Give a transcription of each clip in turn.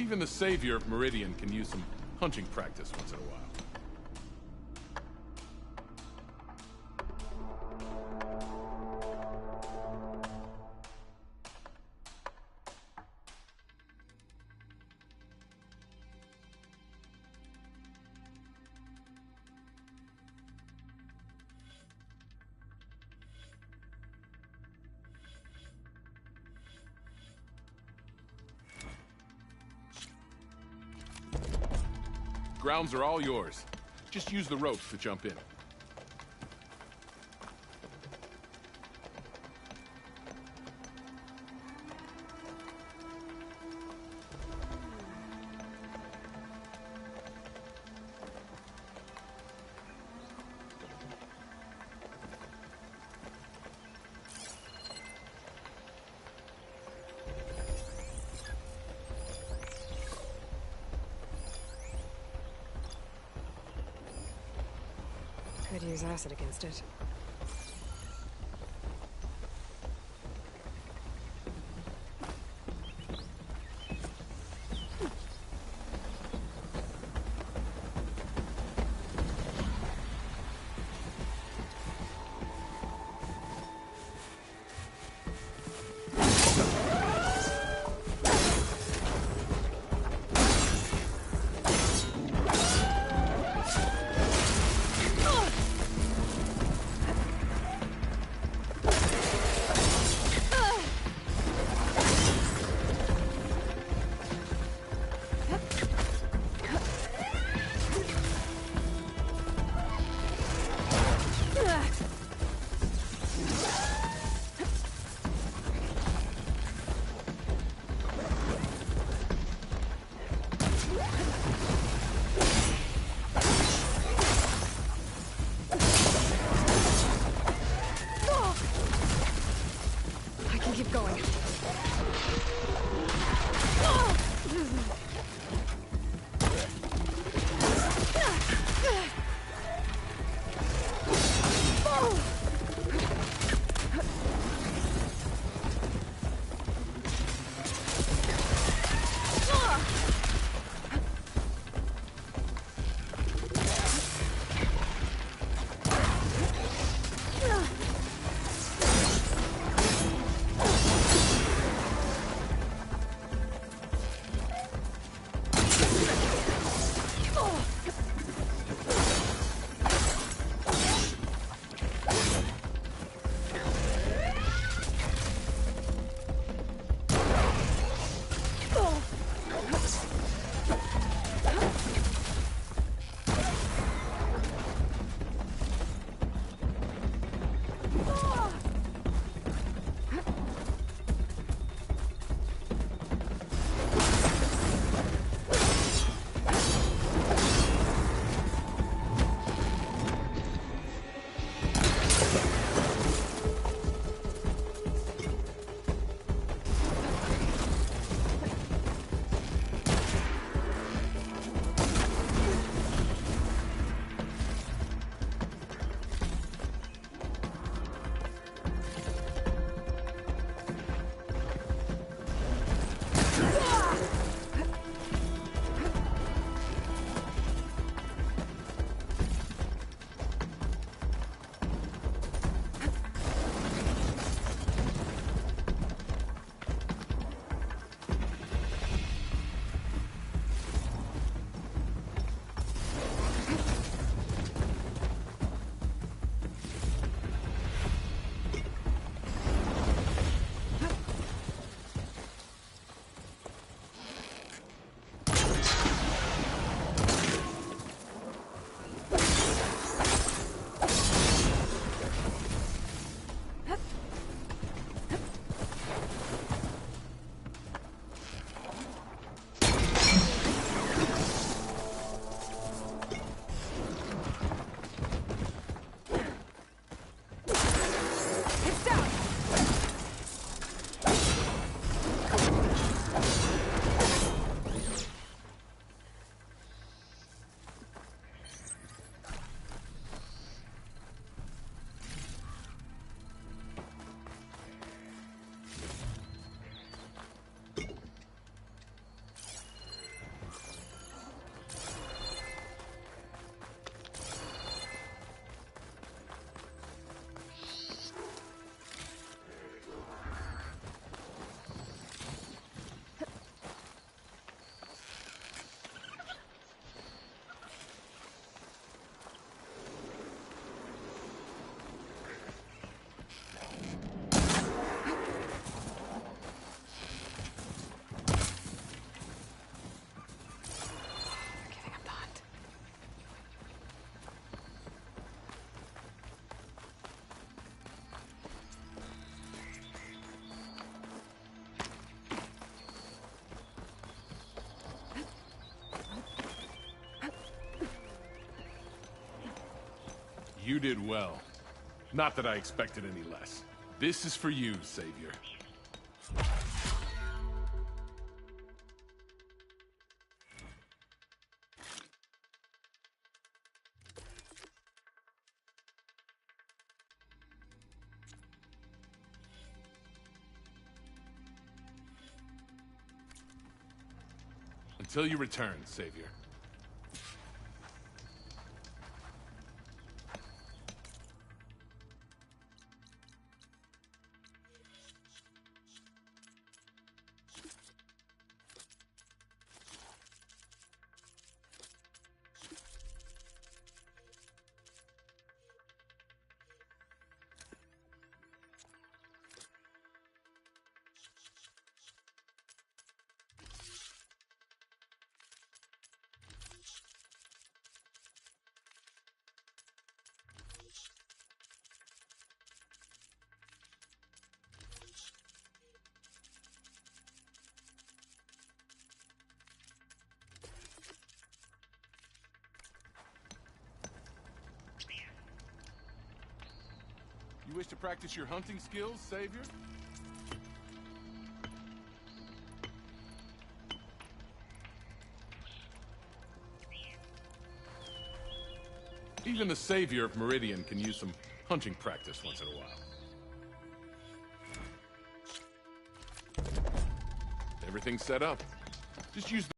Even the savior of Meridian can use some hunting practice once in a while. Grounds are all yours. Just use the ropes to jump in. Could use acid against it. Keep going. You did well. Not that I expected any less. This is for you, Savior. Until you return, Savior. You wish to practice your hunting skills, Savior? Even the Savior of Meridian can use some hunting practice once in a while. Everything's set up. Just use the...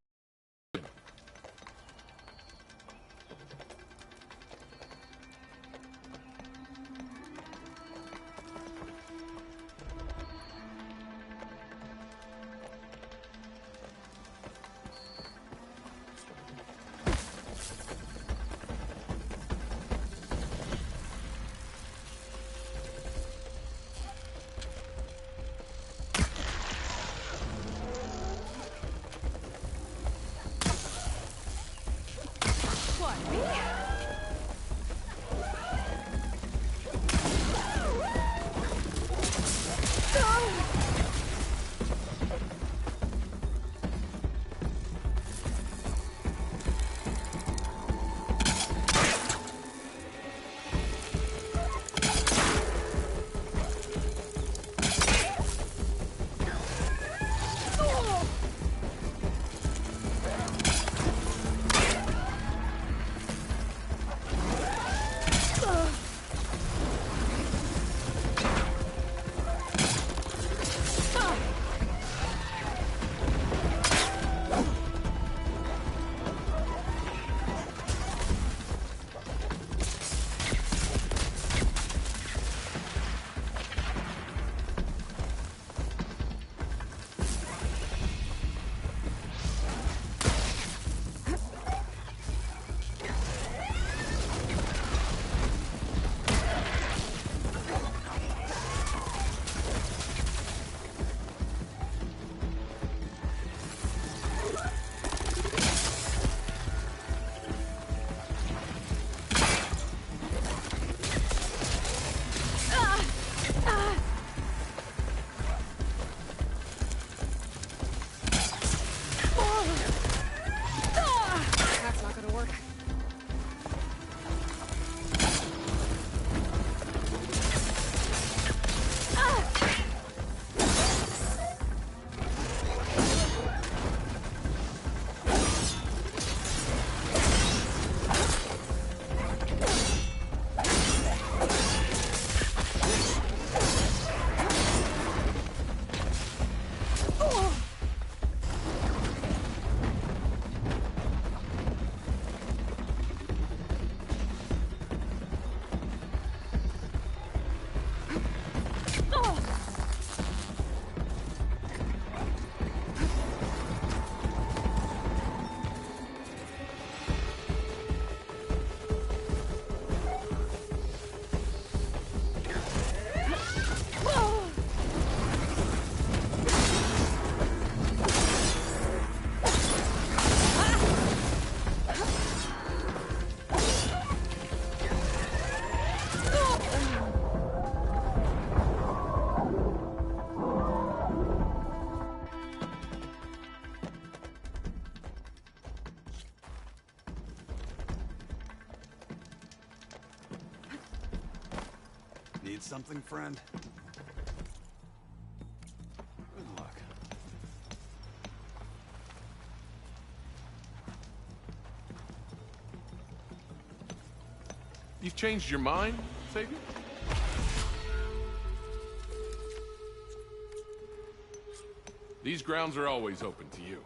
something, friend? Good luck. You've changed your mind, Savior? These grounds are always open to you.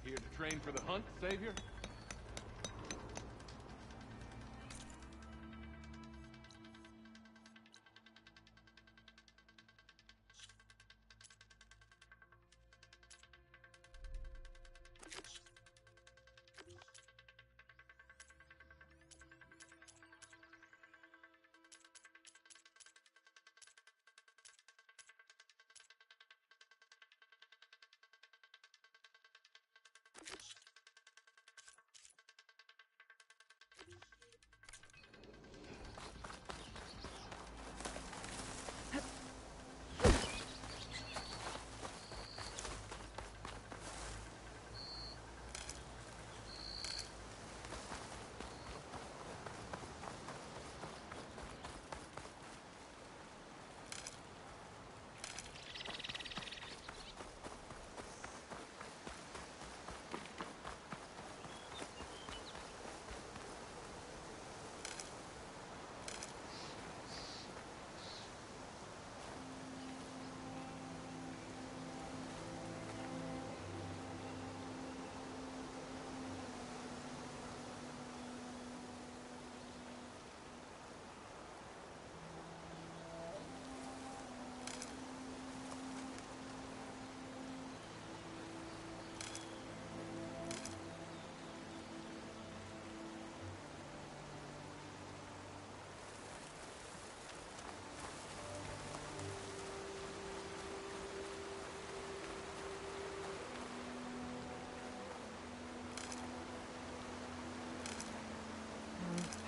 Here to train for the hunt, Savior?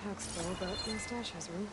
Pack's full, but the stash has room.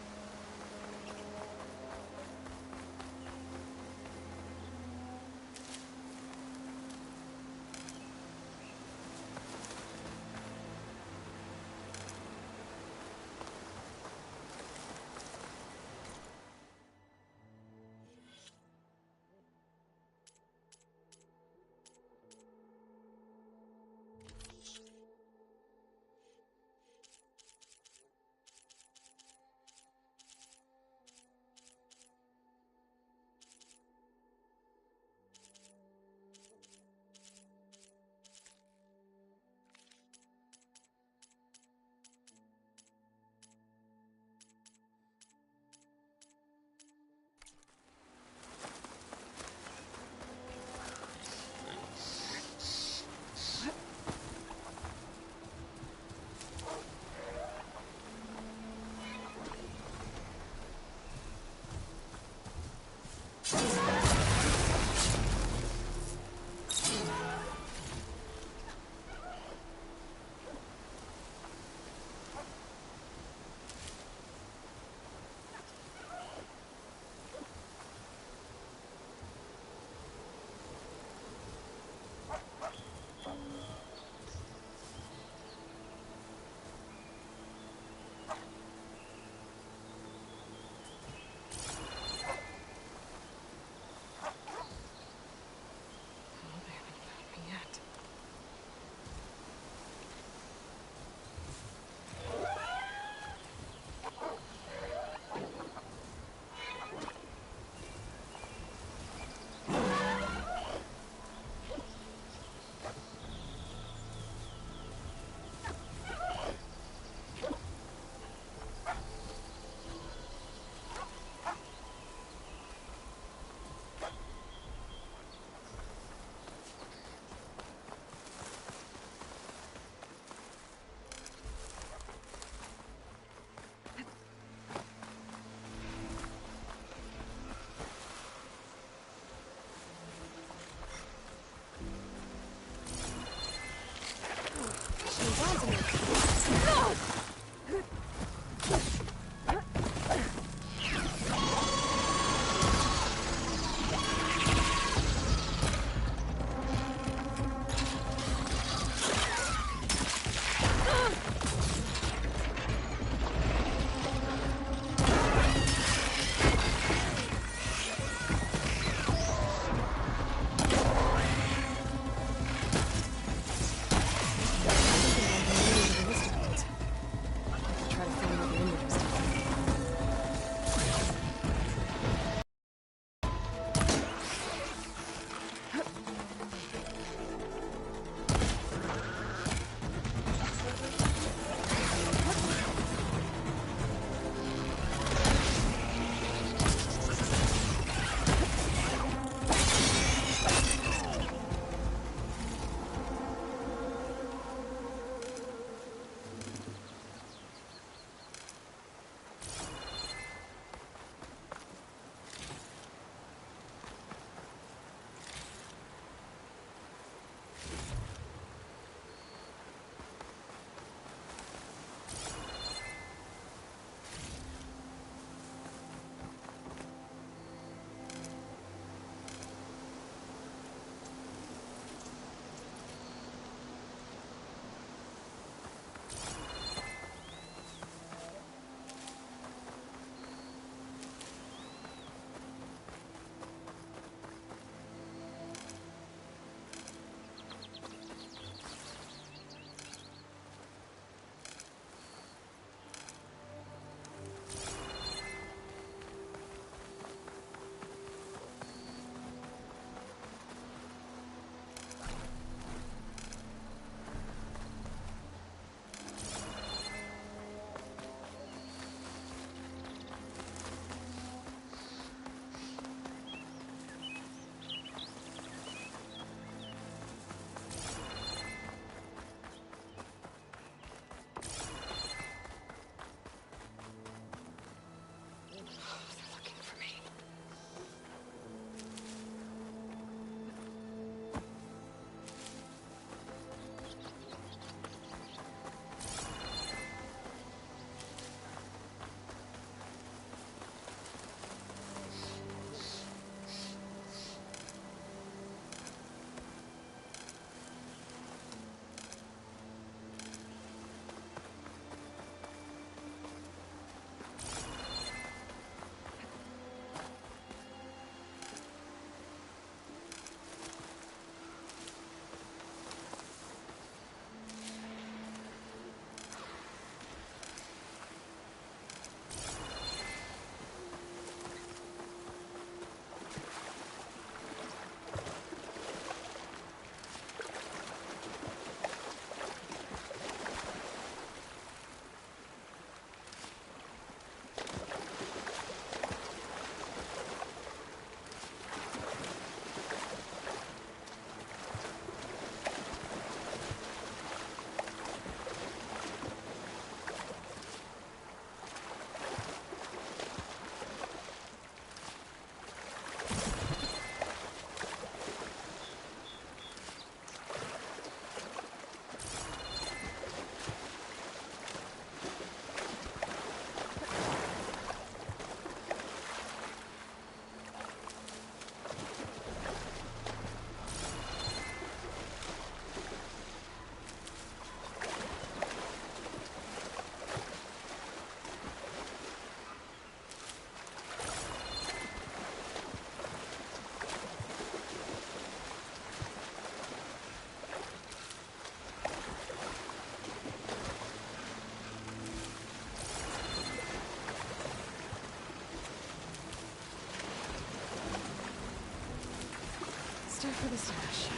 for the stash.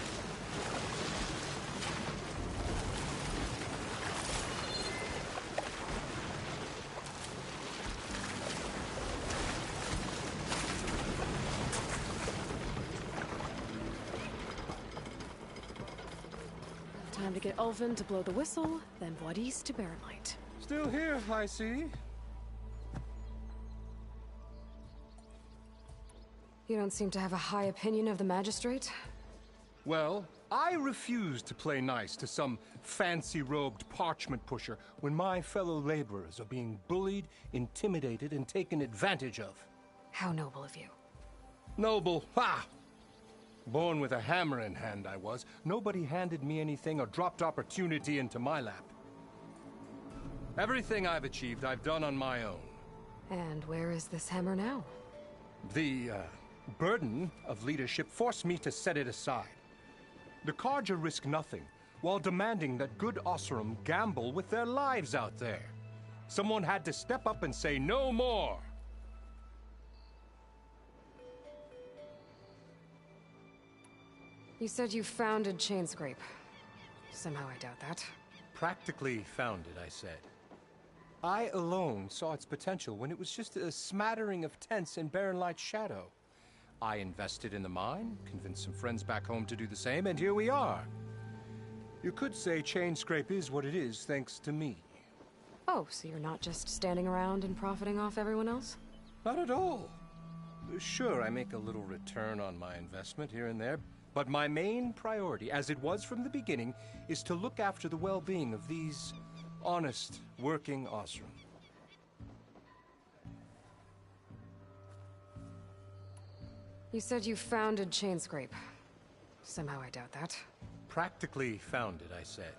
Time to get Ulvin to blow the whistle, then Wadis to Baronlight. Still here, I see. You don't seem to have a high opinion of the magistrate. Well, I refuse to play nice to some fancy-robed parchment pusher when my fellow laborers are being bullied, intimidated, and taken advantage of. How noble of you. Noble, ha! Born with a hammer in hand, I was. Nobody handed me anything or dropped opportunity into my lap. Everything I've achieved, I've done on my own. And where is this hammer now? The, burden of leadership forced me to set it aside. The Carja risk nothing, while demanding that good Osram gamble with their lives out there. Someone had to step up and say no more. You said you founded Chainscrape. Somehow I doubt that. Practically founded, I said. I alone saw its potential when it was just a smattering of tents in Baronlight's shadow. I invested in the mine, convinced some friends back home to do the same, and here we are. You could say Chainscrape is what it is thanks to me. Oh, so you're not just standing around and profiting off everyone else? Not at all. Sure, I make a little return on my investment here and there, but my main priority, as it was from the beginning, is to look after the well-being of these honest, working Osram. You said you founded Chainscrape. Somehow I doubt that. Practically founded, I said.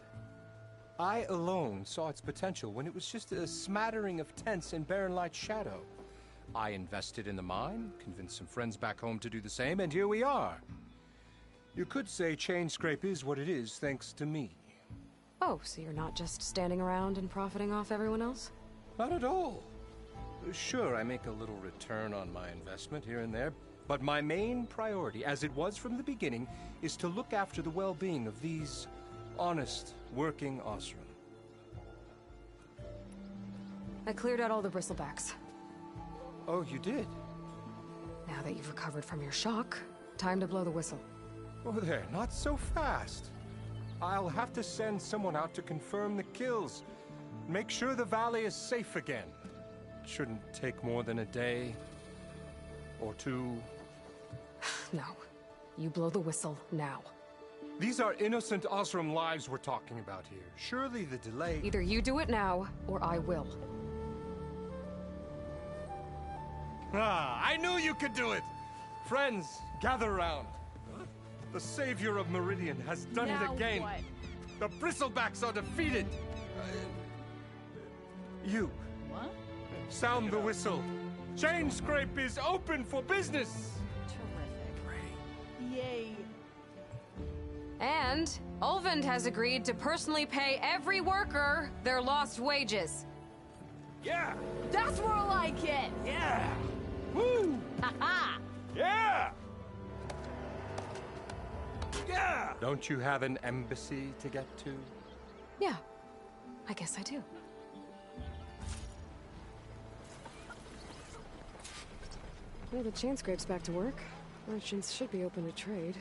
I alone saw its potential when it was just a smattering of tents in Baronlight's shadow. I invested in the mine, convinced some friends back home to do the same, and here we are. You could say Chainscrape is what it is thanks to me. Oh, so you're not just standing around and profiting off everyone else? Not at all. Sure, I make a little return on my investment here and there, but my main priority, as it was from the beginning, is to look after the well-being of these honest, working Osram. I cleared out all the bristlebacks. Oh, you did? Now that you've recovered from your shock, time to blow the whistle. Oh there, not so fast. I'll have to send someone out to confirm the kills. Make sure the valley is safe again. It shouldn't take more than a day or two. No. You blow the whistle now. These are innocent Osram lives we're talking about here. Surely the delay... Either you do it now, or I will. Ah, I knew you could do it! Friends, gather round. The savior of Meridian has done it again. What? The Bristlebacks are defeated. You. What? Sound the whistle. Chainscrape is open for business. Terrific. Yay. And Ulvin has agreed to personally pay every worker their lost wages. Yeah. That's more like it. Yeah. Woo. Ha-ha. Yeah. Yeah. Don't you have an embassy to get to? Yeah, I guess I do. Well, the Chainscrape's back to work. Merchants should be open to trade.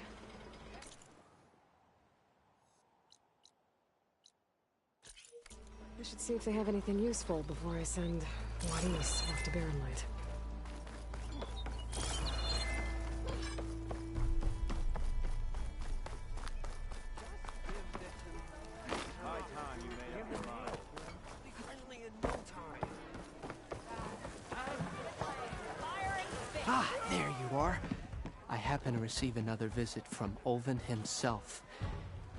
I should see if they have anything useful before I send Wadis off to Baronlight. Ah, there you are. I happen to receive another visit from Ulvin himself.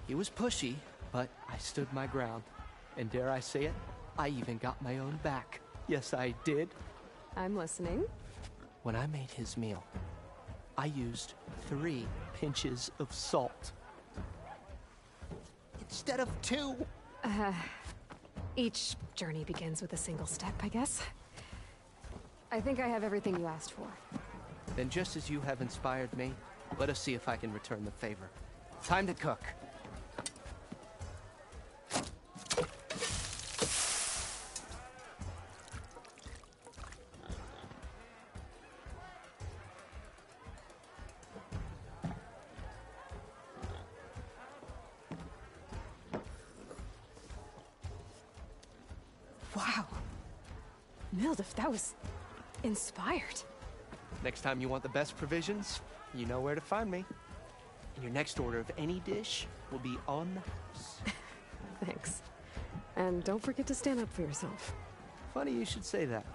He was pushy, but I stood my ground. And dare I say it, I even got my own back. Yes, I did. I'm listening. When I made his meal, I used 3 pinches of salt. Instead of 2. Each journey begins with a single step, I guess. I think I have everything you asked for. Then just as you have inspired me, Let us see if I can return the favor. Time to cook. Wow. Mildef, that was inspired. Next time you want the best provisions, you know where to find me. And your next order of any dish will be on the house. Thanks. And don't forget to stand up for yourself. Funny you should say that.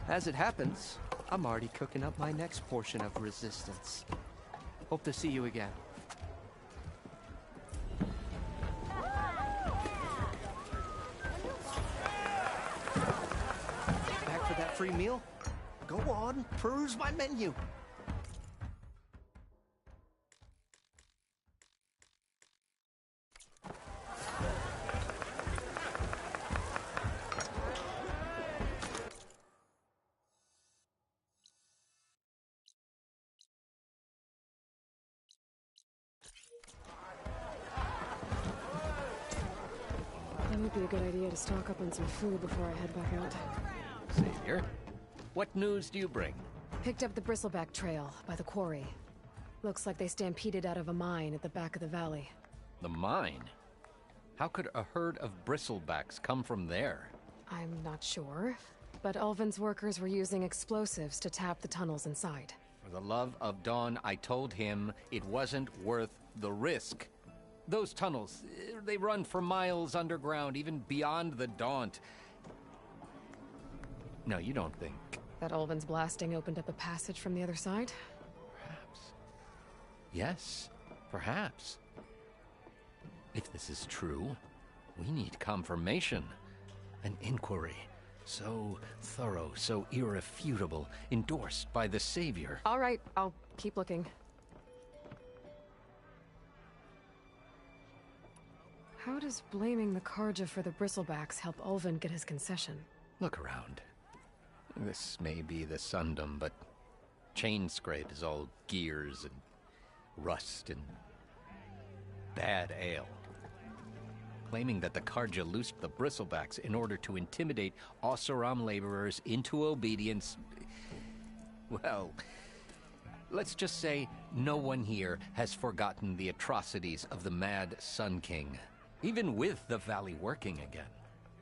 As it happens, I'm already cooking up my next portion of resistance. Hope to see you again. Back for that free meal? Go on, peruse my menu. That might be a good idea to stock up on some food before I head back out. Savior, what news do you bring? Picked up the Bristleback Trail by the quarry. Looks like they stampeded out of a mine at the back of the valley. The mine? How could a herd of bristlebacks come from there? I'm not sure, but Ulvin's workers were using explosives to tap the tunnels inside. For the love of Dawn, I told him it wasn't worth the risk. Those tunnels, they run for miles underground, even beyond the Daunt. No, you don't think... That Ulvin's blasting opened up a passage from the other side? Perhaps. Yes, perhaps. If this is true, we need confirmation. An inquiry. So thorough, so irrefutable, endorsed by the Savior. All right, I'll keep looking. How does blaming the Karja for the Bristlebacks help Ulvin get his concession? Look around. This may be the Sundom, but Chainscrape is all gears and rust and bad ale. Claiming that the Karja loosed the Bristlebacks in order to intimidate Oseram laborers into obedience... Well, let's just say no one here has forgotten the atrocities of the Mad Sun King, even with the Valley working again.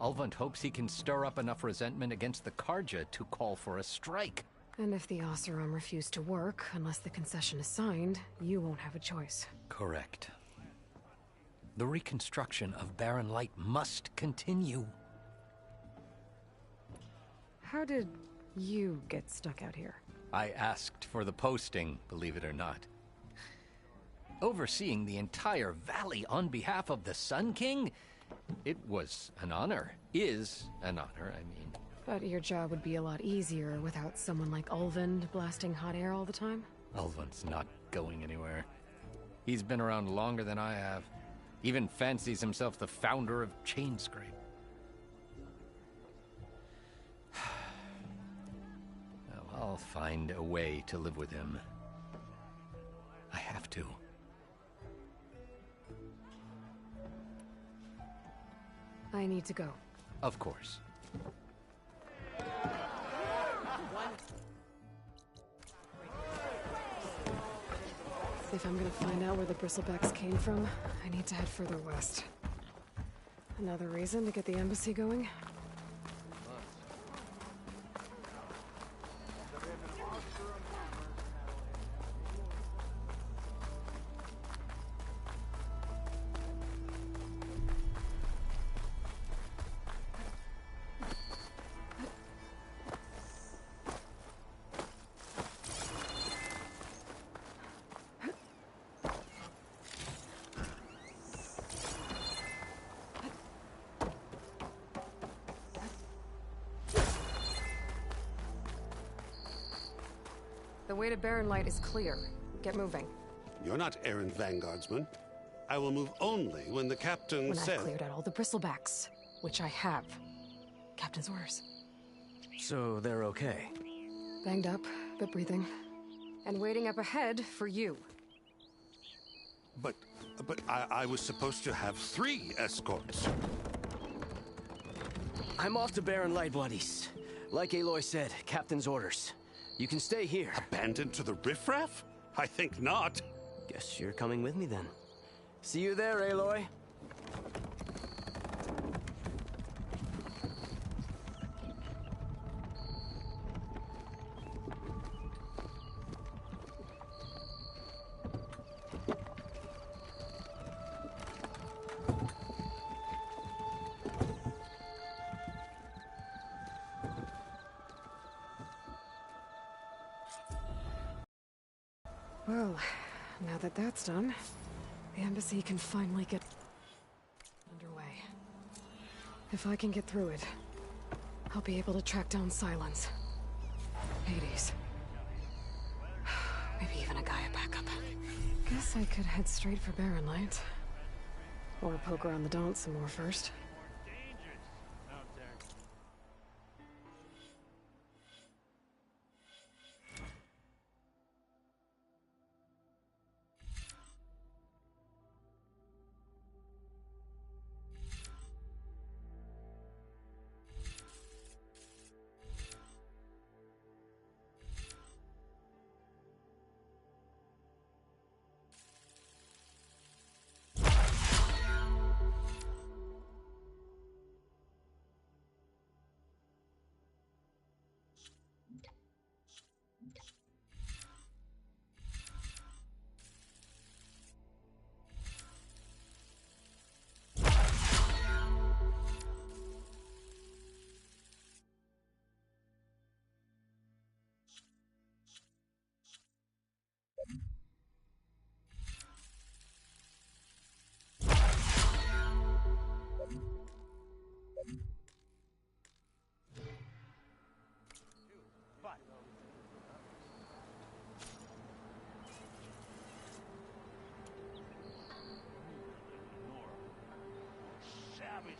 Ulvund hopes he can stir up enough resentment against the Karja to call for a strike. And if the Oseram refuse to work, unless the concession is signed, you won't have a choice. Correct. The reconstruction of Barren Light must continue. How did you get stuck out here? I asked for the posting, believe it or not. Overseeing the entire valley on behalf of the Sun King? It was an honor. Is an honor, I mean. But your job would be a lot easier without someone like Ulvund blasting hot air all the time? Ulvund's not going anywhere. He's been around longer than I have. Even fancies himself the founder of Chainscrape. Well, I'll find a way to live with him. I have to. I need to go. Of course. If I'm gonna find out where the Bristlebacks came from, I need to head further west. Another reason to get the embassy going? The way to Barren Light is clear. Get moving. You're not errand vanguardsman. I will move only when the captain When says... I've cleared out all the Bristlebacks, which I have. Captain's orders. So they're okay? Banged up, but breathing. And waiting up ahead for you. But I was supposed to have 3 escorts. I'm off to Baron Lightblood East. Like Aloy said, Captain's orders. You can stay here. Abandoned to the riffraff? I think not. Guess you're coming with me then. See you there, Aloy. Well, now that that's done, the embassy can finally get underway. If I can get through it, I'll be able to track down Silence, Hades, maybe even a Gaia backup. Guess I could head straight for Barren Light. Or poke around the Daunt some more first.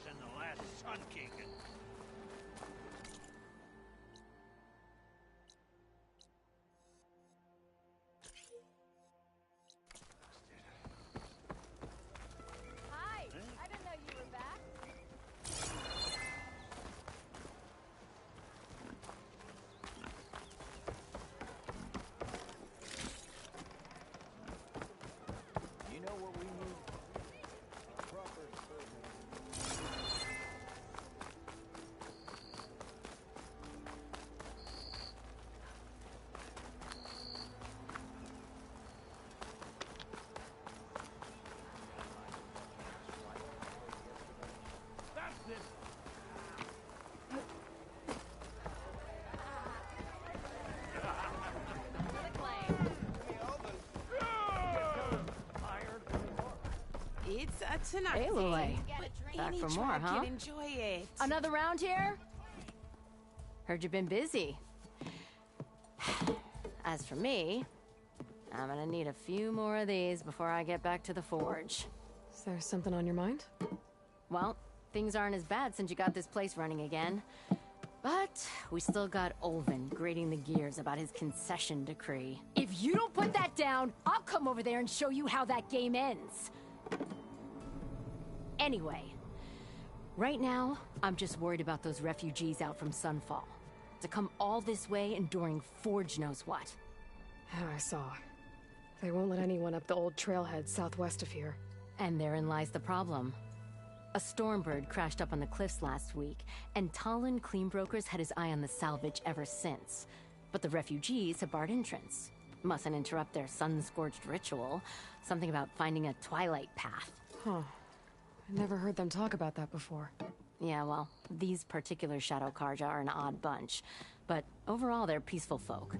And the last sun kicking. Hi! I didn't know you were back. You know what we need? Proper It's a tonight Aloy. thing, but Back any for more, tribe huh? can enjoy it. Another round here? Heard you've been busy. As for me, I'm gonna need a few more of these before I get back to the forge. Is there something on your mind? Well, things aren't as bad since you got this place running again. But we still got Olvin grating the gears about his concession decree. If you don't put that down, I'll come over there and show you how that game ends. Anyway, right now, I'm just worried about those refugees out from Sunfall. To come all this way enduring Forge knows what. Yeah, I saw. They won't let anyone up the old trailhead southwest of here. And therein lies the problem. A Stormbird crashed up on the cliffs last week, and Talon Cleanbrokers had his eye on the salvage ever since. But the refugees have barred entrance. Mustn't interrupt their sun-scorched ritual. Something about finding a twilight path. Huh. I never heard them talk about that before. Yeah, well, these particular Shadow Karja are an odd bunch. But overall, they're peaceful folk.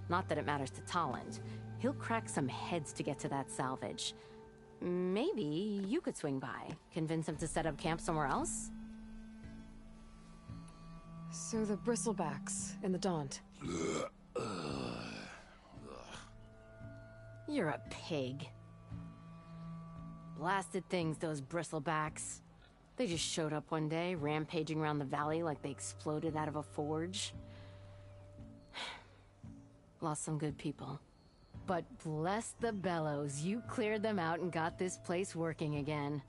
Not that it matters to Talon. He'll crack some heads to get to that salvage. Maybe you could swing by, convince him to set up camp somewhere else? So the bristlebacks in the Daunt. You're a pig. Blasted things, those bristlebacks. They just showed up one day, rampaging around the valley like they exploded out of a forge. Lost some good people. But bless the bellows, you cleared them out and got this place working again.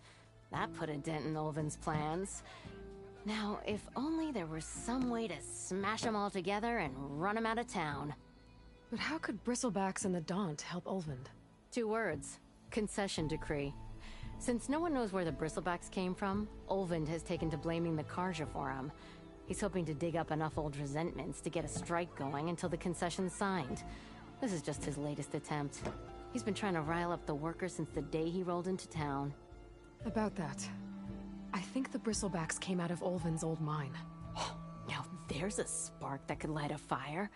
That put a dent in Ulvin's plans. Now, if only there were some way to smash them all together and run them out of town. But how could Bristlebacks and the Daunt help Ulvund? 2 words. Concession decree. Since no one knows where the Bristlebacks came from, Ulvund has taken to blaming the Karja for him. He's hoping to dig up enough old resentments to get a strike going until the concession's signed. This is just his latest attempt. He's been trying to rile up the workers since the day he rolled into town. About that, I think the Bristlebacks came out of Ulvund's old mine. Now there's a spark that could light a fire.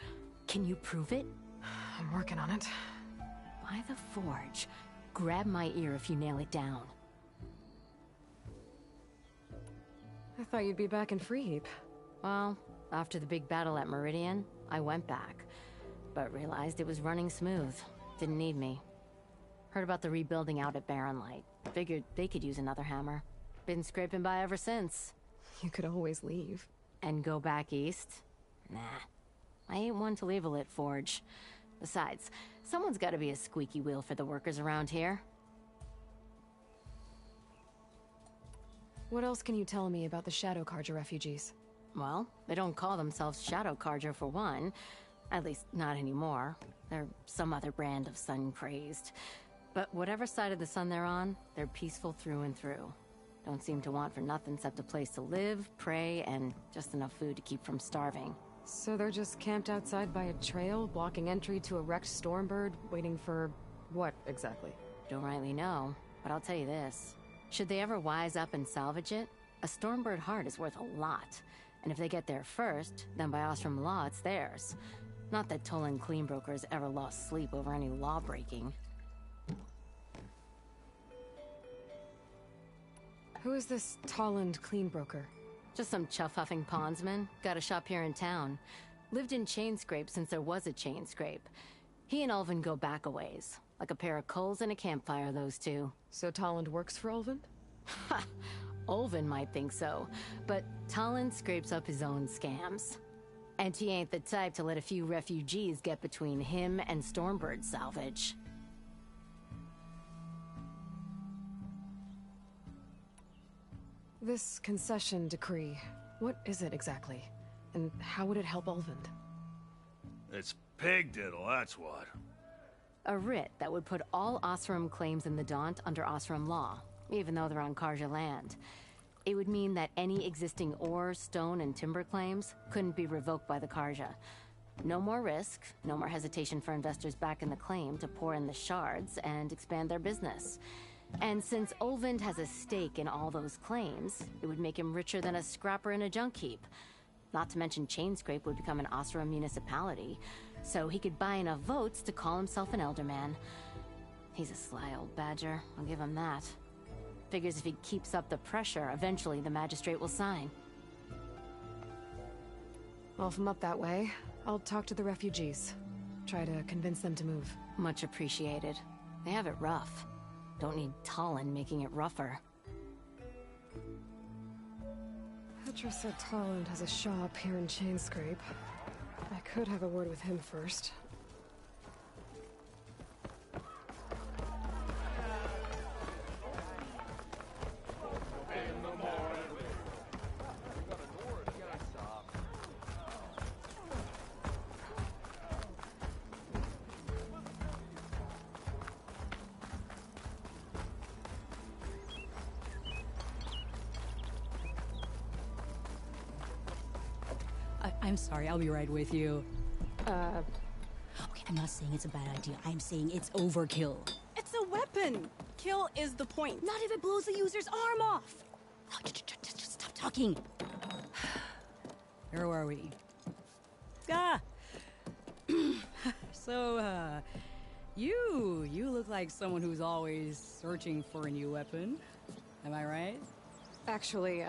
Can you prove it? I'm working on it. By the forge. Grab my ear if you nail it down. I thought you'd be back in Freeheap. Well, after the big battle at Meridian, I went back. But realized it was running smooth. Didn't need me. Heard about the rebuilding out at Barren Light. Figured they could use another hammer. Been scraping by ever since. You could always leave. And go back east? Nah. I ain't one to leave a lit forge. Besides, someone's gotta be a squeaky wheel for the workers around here. What else can you tell me about the Shadow Karja refugees? Well, they don't call themselves Shadow Karja for one. At least, not anymore. They're some other brand of sun-crazed. But whatever side of the sun they're on, they're peaceful through and through. Don't seem to want for nothing except a place to live, pray, and just enough food to keep from starving. So they're just camped outside by a trail, blocking entry to a wrecked Stormbird, waiting for... what, exactly? Don't rightly know, but I'll tell you this. Should they ever wise up and salvage it, a Stormbird heart is worth a lot. And if they get there first, then by Ostrom law, it's theirs. Not that Tolan Cleanbrokers ever lost sleep over any law-breaking. Who is this Toland Cleanbroker? Just some chuff-huffing pondsman. Got a shop here in town. Lived in Chainscrape since there was a Chainscrape. He and Ulvund go back a ways. Like a pair of coals and a campfire, those two. So Toland works for Ulvund? Ha! Ulvund might think so, but Toland scrapes up his own scams. And he ain't the type to let a few refugees get between him and Stormbird salvage. This concession decree, what is it exactly? And how would it help Ulvund? It's pig diddle, that's what. A writ that would put all Osram claims in the Daunt under Osram law, even though they're on Karja land. It would mean that any existing ore, stone, and timber claims couldn't be revoked by the Karja. No more risk, no more hesitation for investors back in the claim to pour in the shards and expand their business. And since Ulvund has a stake in all those claims, it would make him richer than a scrapper in a junk heap. Not to mention Chainscrape would become an Osram municipality, so he could buy enough votes to call himself an Elderman. He's a sly old badger, I'll give him that. Figures if he keeps up the pressure, eventually the magistrate will sign. Well, if I'm up that way, I'll talk to the refugees. Try to convince them to move. Much appreciated. They have it rough. Don't need Talon making it rougher. Petra said Toland has a shop here in Chainscrape. I could have a word with him first. I'm sorry, I'll be right with you. Okay, I'm not saying it's a bad idea. I'm saying it's overkill. It's a weapon! Kill is the point. Not if it blows the user's arm off! Oh, just stop talking. Where were we? Ah! So, you look like someone who's always searching for a new weapon. Am I right? Actually,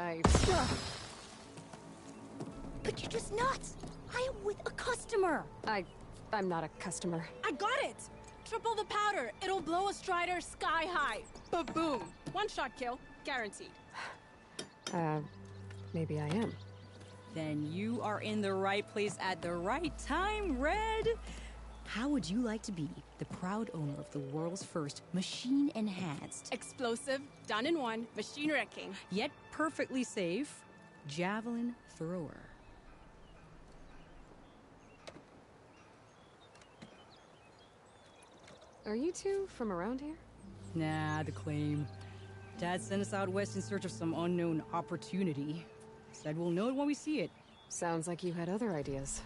But you're just nuts! I am with a customer! I'm not a customer. I got it! Triple the powder. It'll blow a Strider sky high. Ba-boom. One-shot kill. Guaranteed. Maybe I am. Then you are in the right place at the right time, Red. How would you like to be the proud owner of the world's first machine-enhanced, Explosive, done in one, machine wrecking. yet perfectly safe, javelin thrower? Are you two from around here? Nah, the claim. Dad sent us out west in search of some unknown opportunity. Said we'll know it when we see it. Sounds like you had other ideas.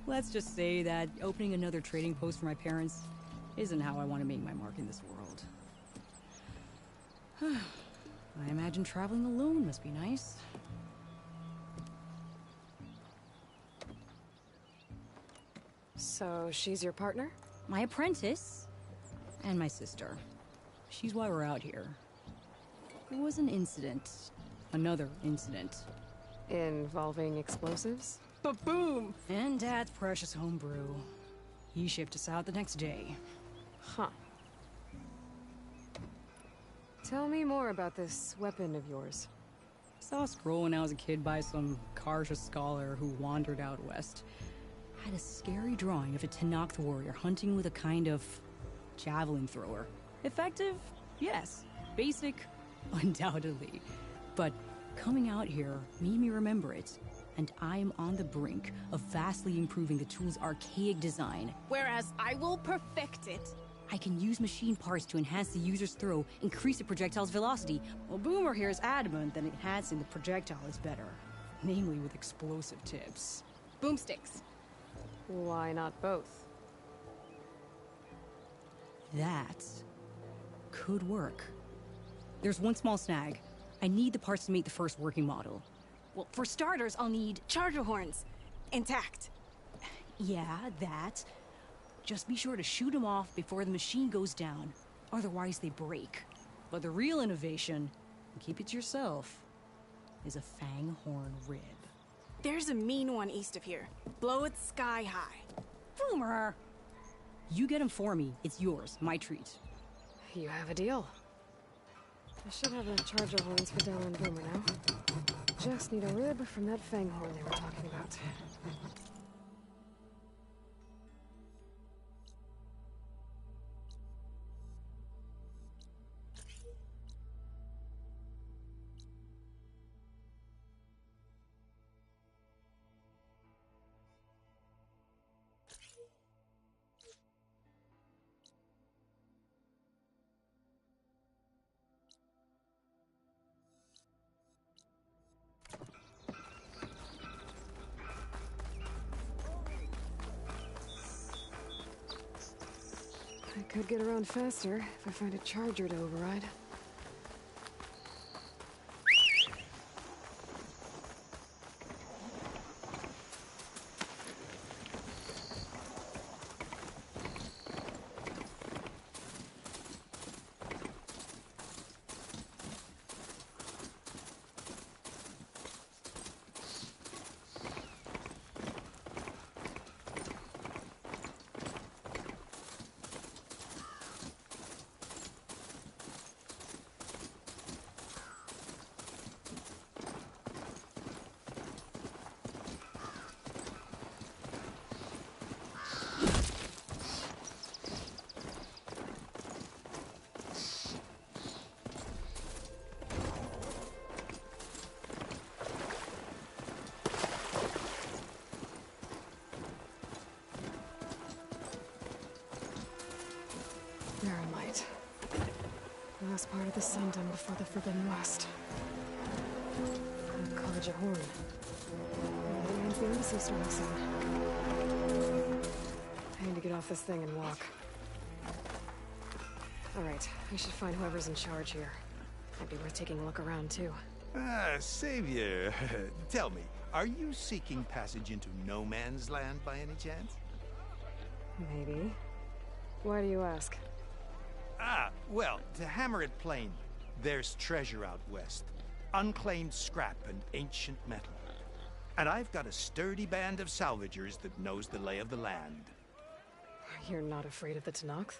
Let's just say that opening another trading post for my parents isn't how I want to make my mark in this world. I imagine traveling alone must be nice. So she's your partner? My apprentice and my sister. She's why we're out here. There was an incident. Another incident. Involving explosives? Ba-boom! And Dad's precious homebrew. He shipped us out the next day. Huh. Tell me more about this weapon of yours. Saw a scroll when I was a kid by some Karja scholar who wandered out west. Had a scary drawing of a Tenakth warrior hunting with a kind of javelin thrower. Effective? Yes. Basic? Undoubtedly. But coming out here made me remember it, and I am on the brink of vastly improving the tool's archaic design. Whereas I will perfect it. I can use machine parts to enhance the user's throw, increase the projectile's velocity. Well, Boomer here is adamant that enhancing the projectile is better. Namely with explosive tips. Boomsticks. Why not both? That could work. There's one small snag. I need the parts to make the first working model. Well, for starters, I'll need charger horns. Intact. Yeah, that. Just be sure to shoot them off before the machine goes down. Otherwise, they break. But the real innovation, and keep it to yourself, is a fang horn rib. There's a mean one east of here. Blow it sky high. Boomer! You get him for me. It's yours. My treat. You have a deal. I should have the charger horns for Della and Boomer now. Just need a rib from that fang horn they were talking about. I could get around faster if I find a charger to override. Barren light. The last part of the sun done before the Forbidden West. College horn. That means the embassy starting soon. I need to get off this thing and walk. Alright, I should find whoever's in charge here. Might be worth taking a look around, too. Savior, tell me, are you seeking passage into no man's land by any chance? Maybe. Why do you ask? Well, to hammer it plain, there's treasure out west. Unclaimed scrap and ancient metal. And I've got a sturdy band of salvagers that knows the lay of the land. You're not afraid of the Tenakth?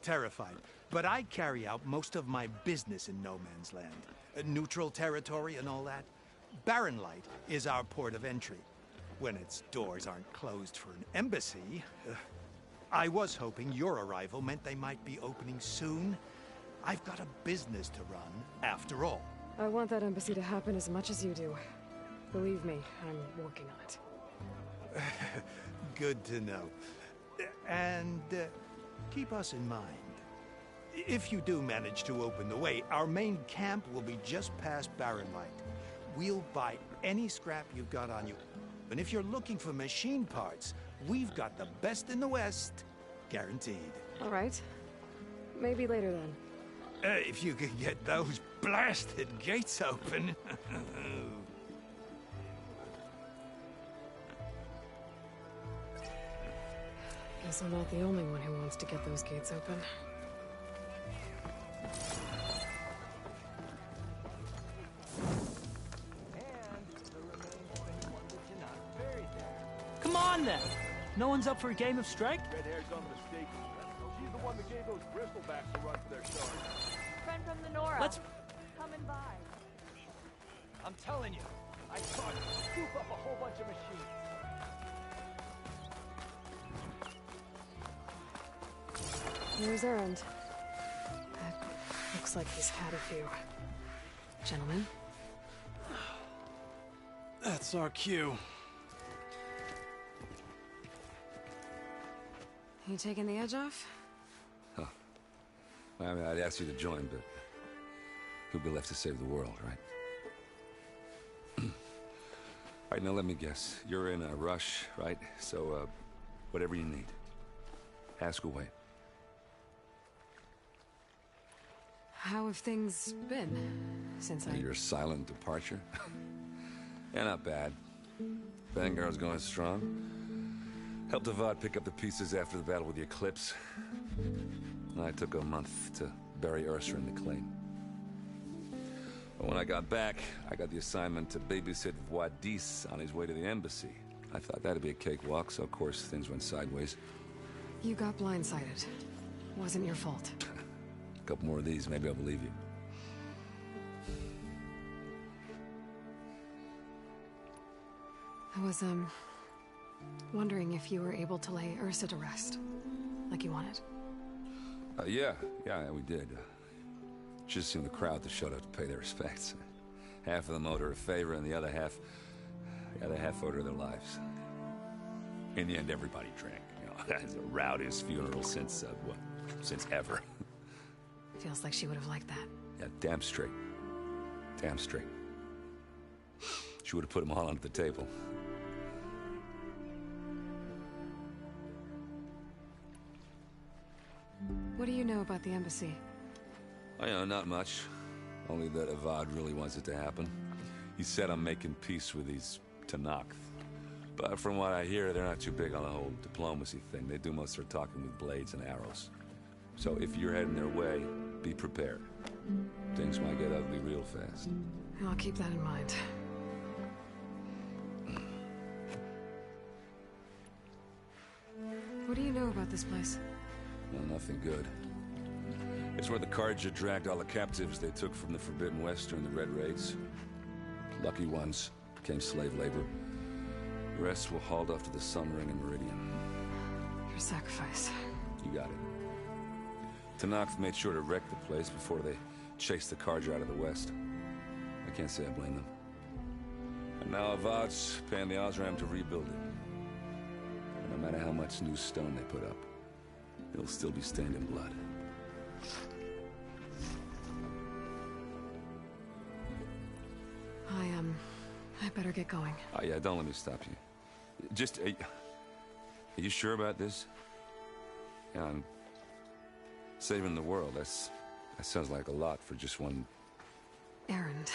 Terrified. But I carry out most of my business in no man's land. Neutral territory and all that. Barren Light is our port of entry. When its doors aren't closed for an embassy. I was hoping your arrival meant they might be opening soon. I've got a business to run, after all. I want that embassy to happen as much as you do. Believe me, I'm working on it. Good to know. And keep us in mind. If you do manage to open the way, our main camp will be just past Barren Light. We'll buy any scrap you've got on you. And if you're looking for machine parts, we've got the best in the West, guaranteed. All right. Maybe later then. If you could get those blasted gates open. Guess I'm not the only one who wants to get those gates open. Come on then! No one's up for a game of strike? Red hair's on the mistake. She's the one that gave those bristlebacks a run for their stars. Friend from the Nora. Let's... Coming by. I'm telling you, I saw her scoop up a whole bunch of machines. Here's Errand. That looks like he's had a few. Gentlemen? That's our cue. You taking the edge off? Huh. I mean, I'd ask you to join, but who'd be left to save the world, right? All right, now let me guess. You're in a rush, right? So, whatever you need, ask away. How have things been since Your silent departure? Yeah, not bad. Vanguard's going strong. Helped Avad pick up the pieces after the battle with the Eclipse. I took a month to bury Ursa in the claim. But when I got back, I got the assignment to babysit Wadis on his way to the embassy. I thought that'd be a cakewalk, so of course things went sideways. You got blindsided. Wasn't your fault. A couple more of these, maybe I'll believe you. I was, wondering if you were able to lay Ursa to rest, like you wanted. Yeah, we did. Just seemed the crowd that showed up to pay their respects. Half of them owed her a favor, and the other half owed her their lives. In the end, everybody drank. You know, that's the rowdiest funeral since ever. Feels like she would have liked that. Yeah, damn straight. Damn straight. She would have put them all onto the table. What do you know about the embassy? Oh, you know, not much. Only that Avad really wants it to happen. He said I'm making peace with these Tenakth. But from what I hear, they're not too big on the whole diplomacy thing. They do most of their talking with blades and arrows. So if you're heading their way, be prepared. Things might get ugly real fast. I'll keep that in mind. What do you know about this place? Well, nothing good. It's where the Carja dragged all the captives they took from the Forbidden West during the Red Raids. Lucky ones became slave labor. The rest were hauled off to the Sun Ring and Meridian. Your sacrifice. You got it. Tenakth made sure to wreck the place before they chased the Carja out of the West. I can't say I blame them. And now Avad's paying the Osram to rebuild it. And no matter how much new stone they put up, it'll still be stained in blood. I better get going. Oh, yeah, don't let me stop you. Just, are you sure about this? Yeah, I'm saving the world. That sounds like a lot for just one... Errand.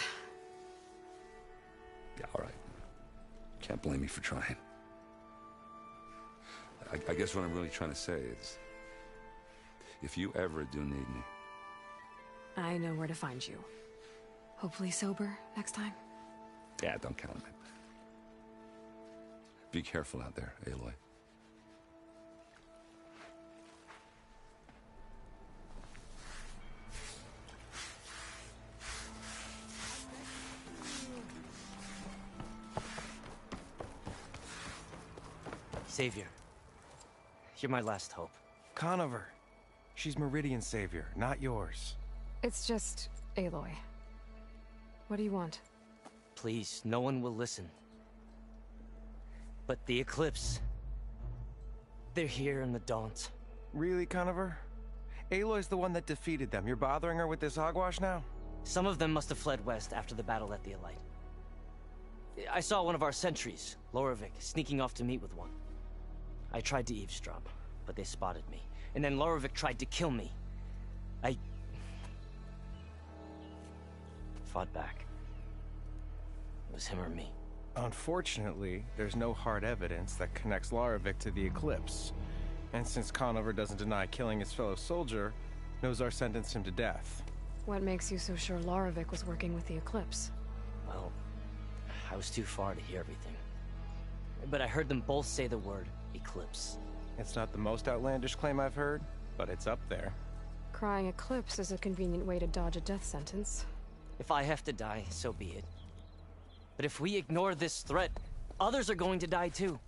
Yeah, all right. Can't blame me for trying. I guess what I'm really trying to say is, if you ever do need me... I know where to find you. Hopefully sober next time. Yeah, don't count on it. Be careful out there, Aloy. Savior, You're my last hope. Conover. She's Meridian's savior, not yours. It's just Aloy. What do you want? Please, no one will listen. But the Eclipse... they're here in the Daunt. Really, Conover? Aloy's the one that defeated them. You're bothering her with this hogwash now? Some of them must have fled west after the battle at the Elite. I saw one of our sentries, Loravik, sneaking off to meet with one. I tried to eavesdrop, but they spotted me. And then Loravik tried to kill me. I... fought back. It was him or me. Unfortunately, there's no hard evidence that connects Loravik to the Eclipse. And since Conover doesn't deny killing his fellow soldier, Nozar sentenced him to death. What makes you so sure Loravik was working with the Eclipse? Well, I was too far to hear everything. But I heard them both say the word Eclipse. It's not the most outlandish claim I've heard, but it's up there. Crying Eclipse is a convenient way to dodge a death sentence. If I have to die, so be it. But if we ignore this threat, others are going to die too.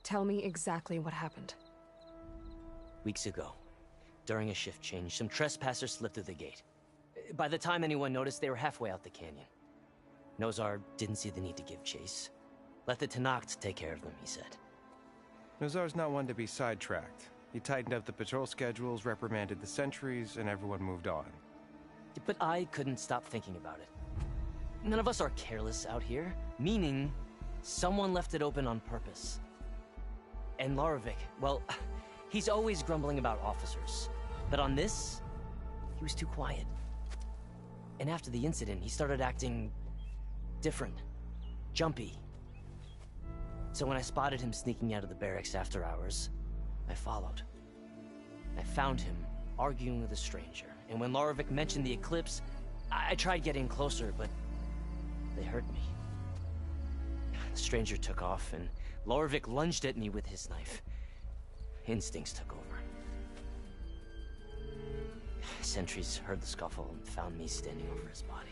Tell me exactly what happened. Weeks ago, during a shift change, some trespassers slipped through the gate. By the time anyone noticed, they were halfway out the canyon. Nozar didn't see the need to give chase. Let the Tenakth take care of them, he said. Nozar's not one to be sidetracked. He tightened up the patrol schedules, reprimanded the sentries, and everyone moved on. But I couldn't stop thinking about it. None of us are careless out here, meaning someone left it open on purpose. And Loravik, well, he's always grumbling about officers. But on this, he was too quiet. And after the incident, he started acting different, jumpy. So when I spotted him sneaking out of the barracks after hours, I followed. I found him arguing with a stranger. And when Loravik mentioned the Eclipse, I tried getting closer, but they heard me. The stranger took off, and Loravik lunged at me with his knife. Instincts took over. Sentries heard the scuffle and found me standing over his body.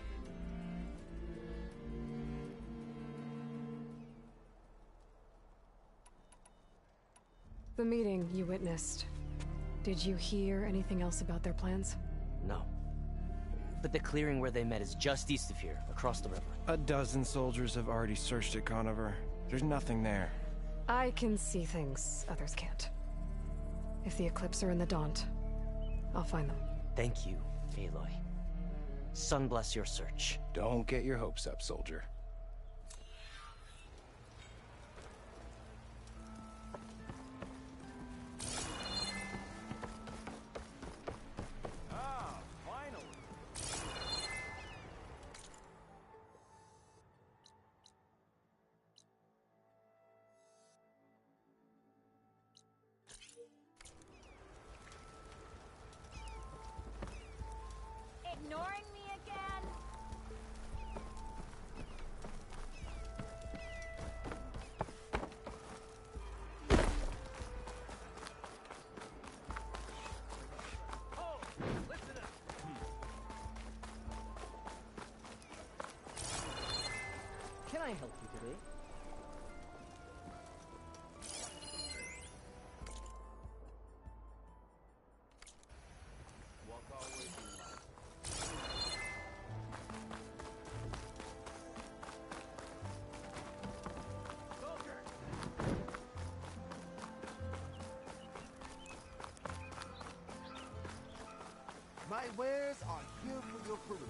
The meeting you witnessed. Did you hear anything else about their plans? No. But the clearing where they met is just east of here, across the river. A dozen soldiers have already searched it, Conover. There's nothing there. I can see things others can't. If the Eclipse are in the Daunt, I'll find them. Thank you, Aloy. Sun bless your search. Don't get your hopes up, soldier. Ignoring me again? Oh, listen up. Can I help you today? My wares are here for your perusal.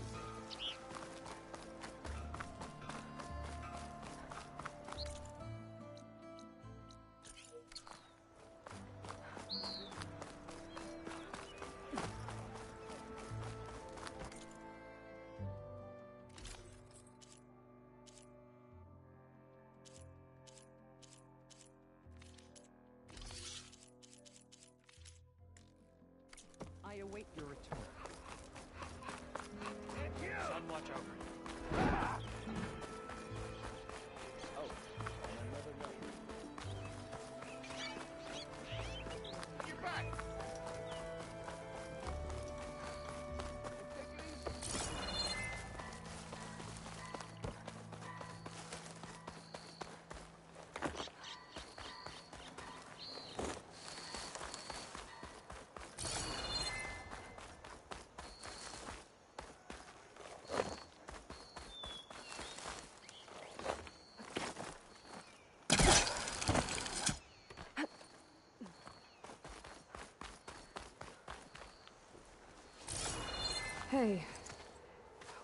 I await your return.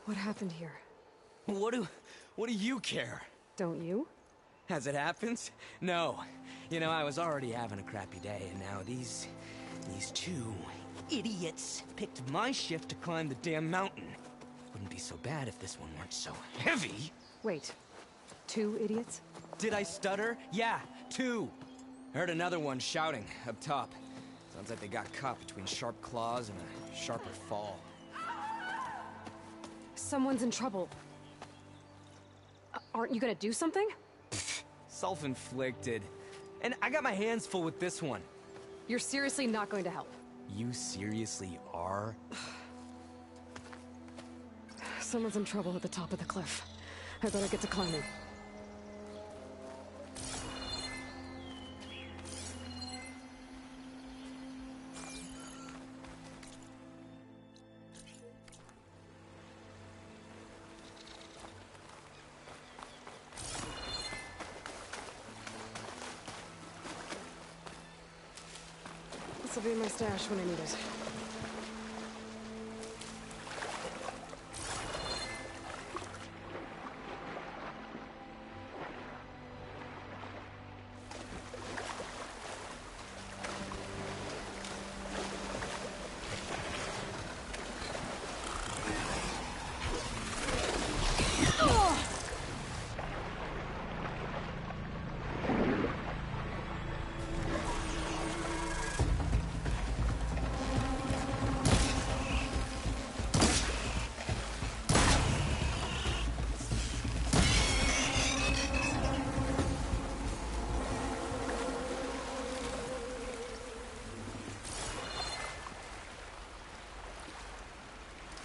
What happened here? What do you care? Don't you? As it happens? No. You know, I was already having a crappy day, and now these two idiots picked my shift to climb the damn mountain. Wouldn't be so bad if this one weren't so heavy. Wait. 2 idiots? Did I stutter? Yeah, 2. Heard another one shouting up top. Sounds like they got caught between sharp claws and a sharper fall. Someone's in trouble. Aren't you gonna do something? Self-inflicted. And I got my hands full with this one. You're seriously not going to help? You seriously are? Someone's in trouble at the top of the cliff. I better get to climbing. This'll be my stash when I need it.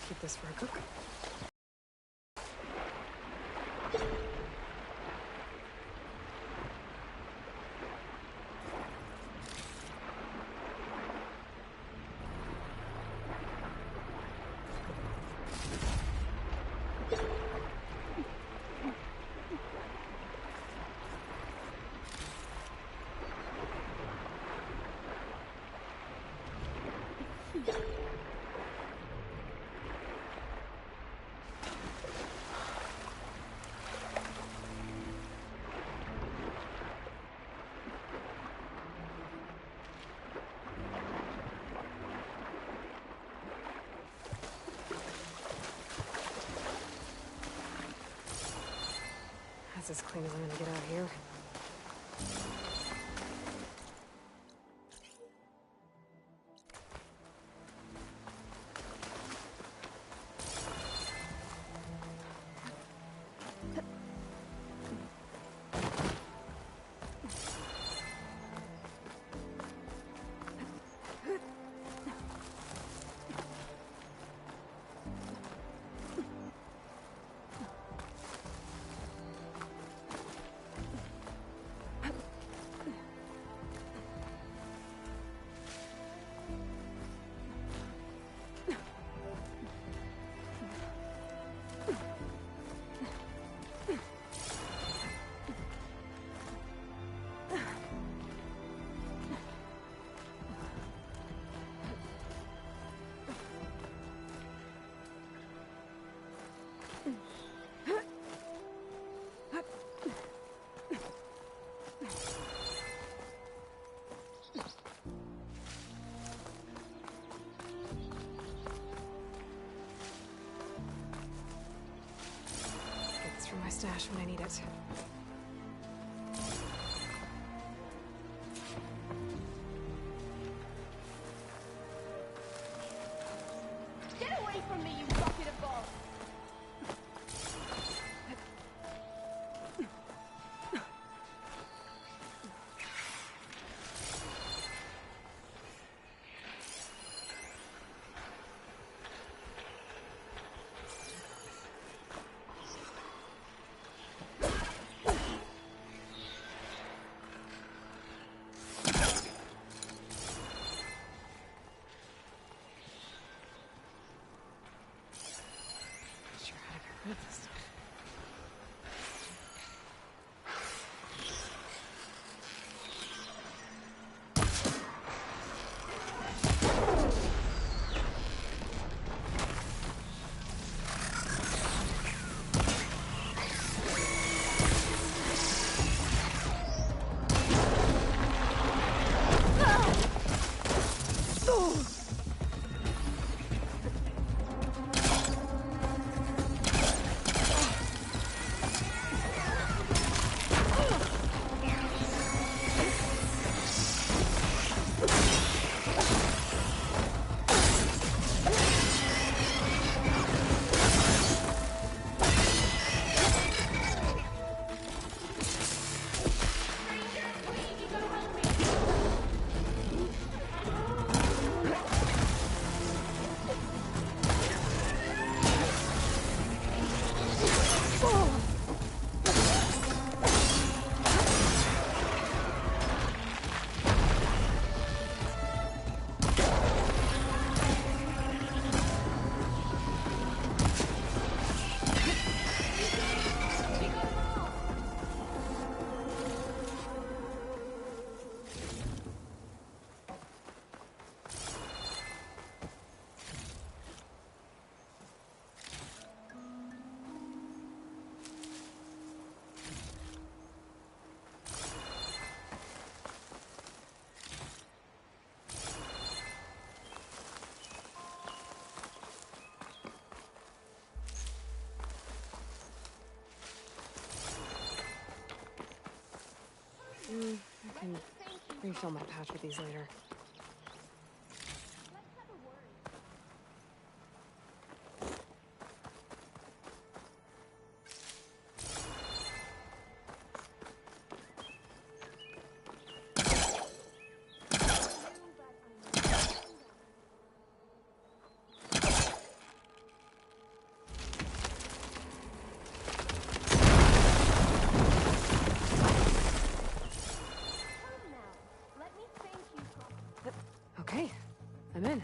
Keep this for a cook. That's as clean as I'm gonna get out here. My stash when I need it. Get away from me, you bucket of balls! can refill my pouch with these later. Okay, I'm in.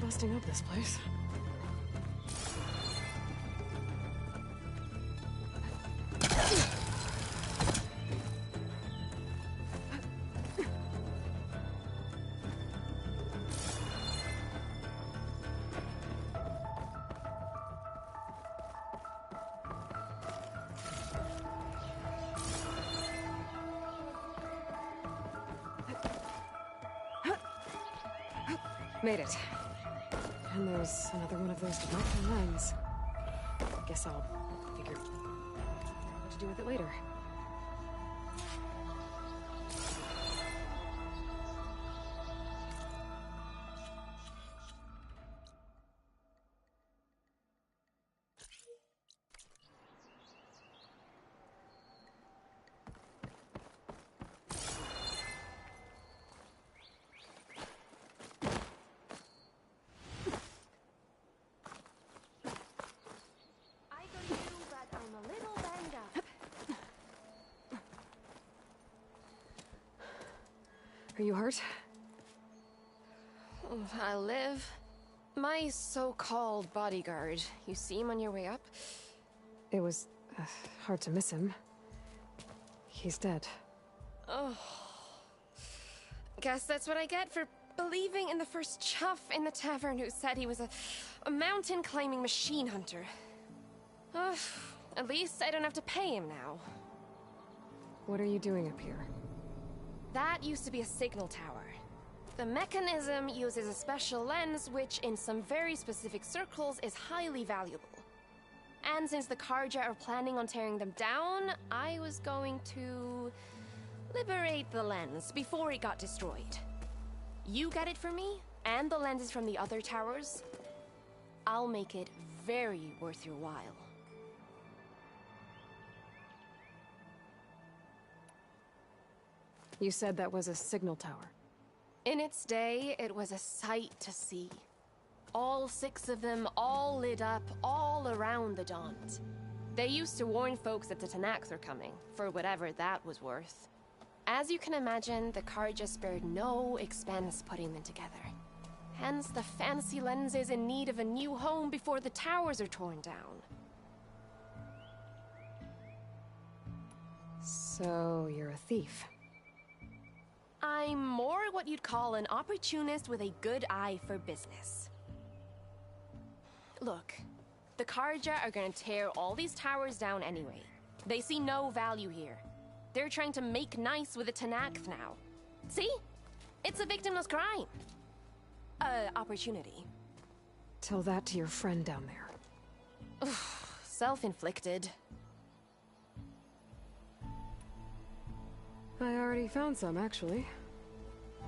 Busting up this place. Made it. And there's another one of those debunked lens. Guess I'll figure out what to do with it later. Are you hurt? I live. My so-called bodyguard. You see him on your way up? It was hard to miss him. He's dead. Oh. Guess that's what I get for believing in the first chuff in the tavern who said he was a mountain-climbing machine hunter. At least I don't have to pay him now. What are you doing up here? That used to be a signal tower. The mechanism uses a special lens which, in some very specific circles, is highly valuable. And since the Karja are planning on tearing them down, I was going to liberate the lens before it got destroyed. You get it for me, and the lenses from the other towers. I'll make it very worth your while. You said that was a signal tower. In its day, it was a sight to see. All 6 of them, all lit up, all around the Daunt. They used to warn folks that the Tanax were coming, for whatever that was worth. As you can imagine, the Karja spared no expense putting them together. Hence the fancy lenses in need of a new home before the towers are torn down. So, you're a thief. I'm more what you'd call an opportunist with a good eye for business. Look, the Karja are gonna tear all these towers down anyway. They see no value here. They're trying to make nice with the Tanax now. See? It's a victimless crime. Opportunity. Tell that to your friend down there. Self-inflicted. I already found some, actually.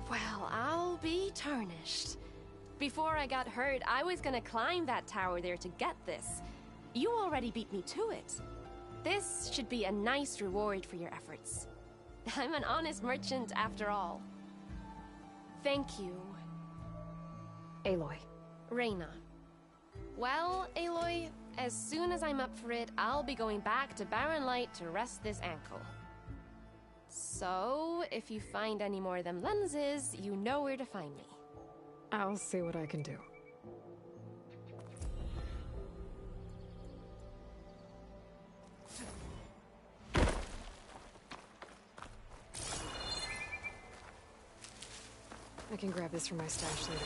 Well, I'll be tarnished. Before I got hurt, I was gonna climb that tower there to get this. You already beat me to it. This should be a nice reward for your efforts. I'm an honest merchant after all. Thank you. Aloy. Reyna. Well, Aloy, as soon as I'm up for it, I'll be going back to Barren Light to rest this ankle. So, if you find any more of them lenses, you know where to find me. I'll see what I can do. I can grab this from my stash later.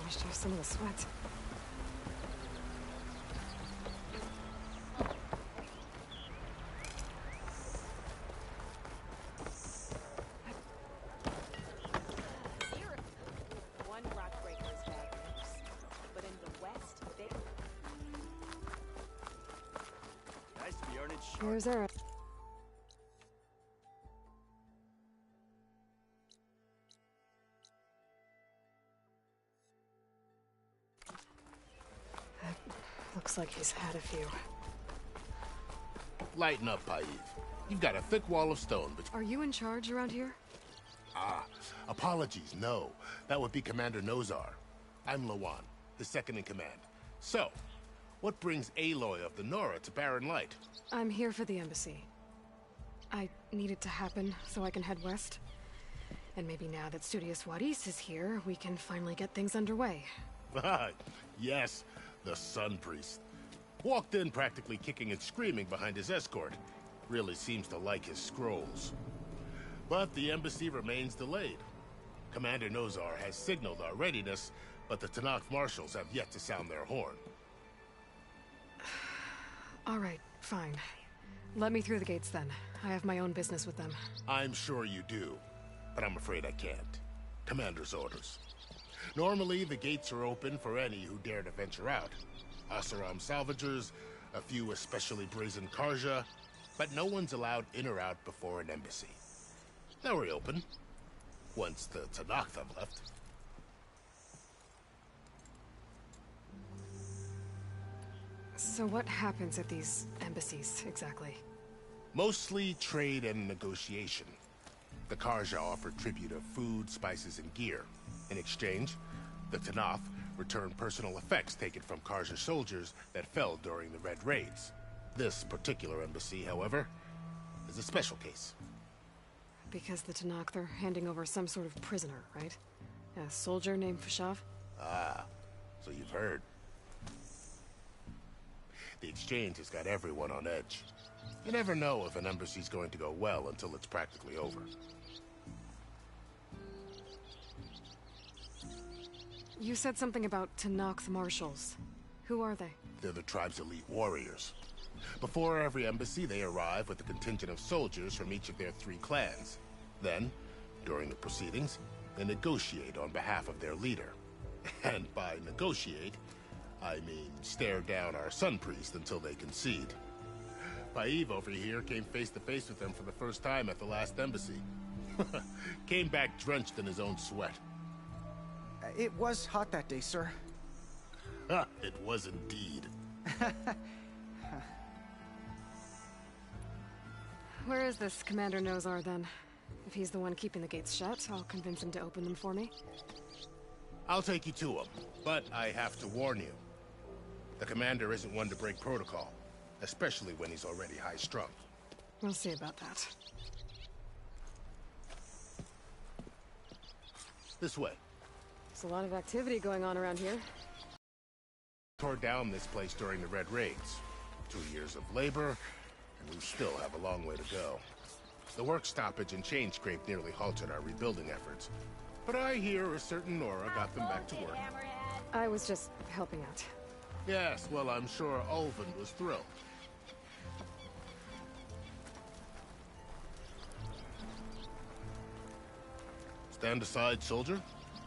Washed off some of the sweat. One rock breaker's bad news, but in the west, they... Nice to be earning short. Here's Eric. Looks like he's had a few. Lighten up, Paiv. You've got a thick wall of stone, but... Are you in charge around here? Ah, apologies, no. That would be Commander Nozar. I'm Lawan, his second in command. So, what brings Aloy of the Nora to Barren Light? I'm here for the embassy. I need it to happen so I can head west. And maybe now that Studious Wadis is here, we can finally get things underway. Yes, the Sun Priest. Walked in practically kicking and screaming behind his escort. Really seems to like his scrolls. But the embassy remains delayed. Commander Nozar has signaled our readiness, but the Tanakh marshals have yet to sound their horn. All right, fine. Let me through the gates then. I have my own business with them. I'm sure you do, but I'm afraid I can't. Commander's orders. Normally, the gates are open for any who dare to venture out. Asaram salvagers, a few especially brazen Karja, but no one's allowed in or out before an embassy. Now we're open, once the Tanakh have left. So what happens at these embassies, exactly? Mostly trade and negotiation. The Karja offer tribute of food, spices, and gear. In exchange, the Tanakh return personal effects taken from Karja soldiers that fell during the Red Raids. This particular embassy, however, is a special case. Because the Tanakh are handing over some sort of prisoner, right? A soldier named Fashav? Ah, so you've heard. The exchange has got everyone on edge. You never know if an embassy's going to go well until it's practically over. You said something about Tanakh marshals. Who are they? They're the tribe's elite warriors. Before every embassy, they arrive with a contingent of soldiers from each of their 3 clans. Then, during the proceedings, they negotiate on behalf of their leader. And by negotiate, I mean stare down our sun priest until they concede. Paiv over here came face to face with them for the first time at the last embassy. Came back drenched in his own sweat. It was hot that day, sir. It was indeed. Where is this Commander Nozar, then? If he's the one keeping the gates shut, I'll convince him to open them for me. I'll take you to him, but I have to warn you. The commander isn't one to break protocol, especially when he's already high-strung. We'll see about that. This way. There's a lot of activity going on around here. Tore down this place during the Red Raids. 2 years of labor, and we still have a long way to go. The work stoppage and chain scrape nearly halted our rebuilding efforts. But I hear a certain Nora got them back to work. I was just helping out. Yes, well, I'm sure Ulvin was thrilled. Stand aside, soldier.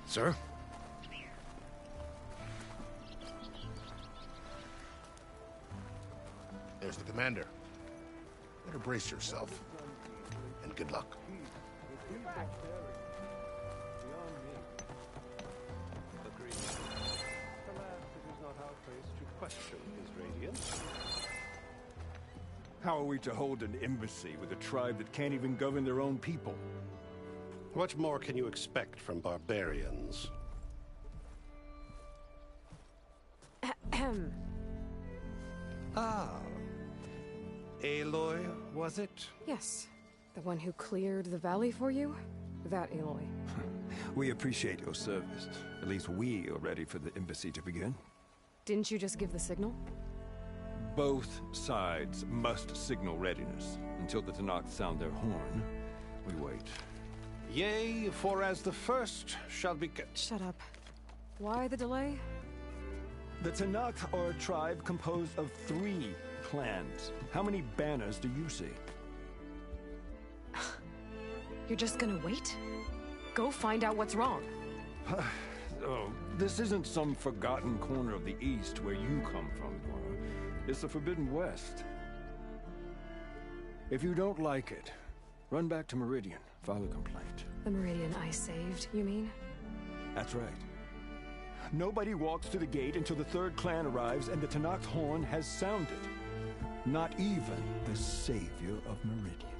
Sir? There's the commander. Better brace yourself. And good luck. Question his radiance. How are we to hold an embassy with a tribe that can't even govern their own people? What more can you expect from barbarians? Ahem. Ah. Aloy, was it? Yes. The one who cleared the valley for you? That Aloy. We appreciate your service. At least we are ready for the embassy to begin. Didn't you just give the signal? Both sides must signal readiness. Until the Tanakh sound their horn, we wait. Yea, for as the first shall be... Shut up. Why the delay? The Tanakh are a tribe composed of 3 clans. How many banners do you see? You're just gonna wait? Go find out what's wrong. Oh, this isn't some forgotten corner of the East where you come from, Nora. It's the Forbidden West. If you don't like it, run back to Meridian, file a complaint. The Meridian I saved, you mean? That's right. Nobody walks to the gate until the 3rd clan arrives and the Tanakh's horn has sounded. Not even the savior of Meridian.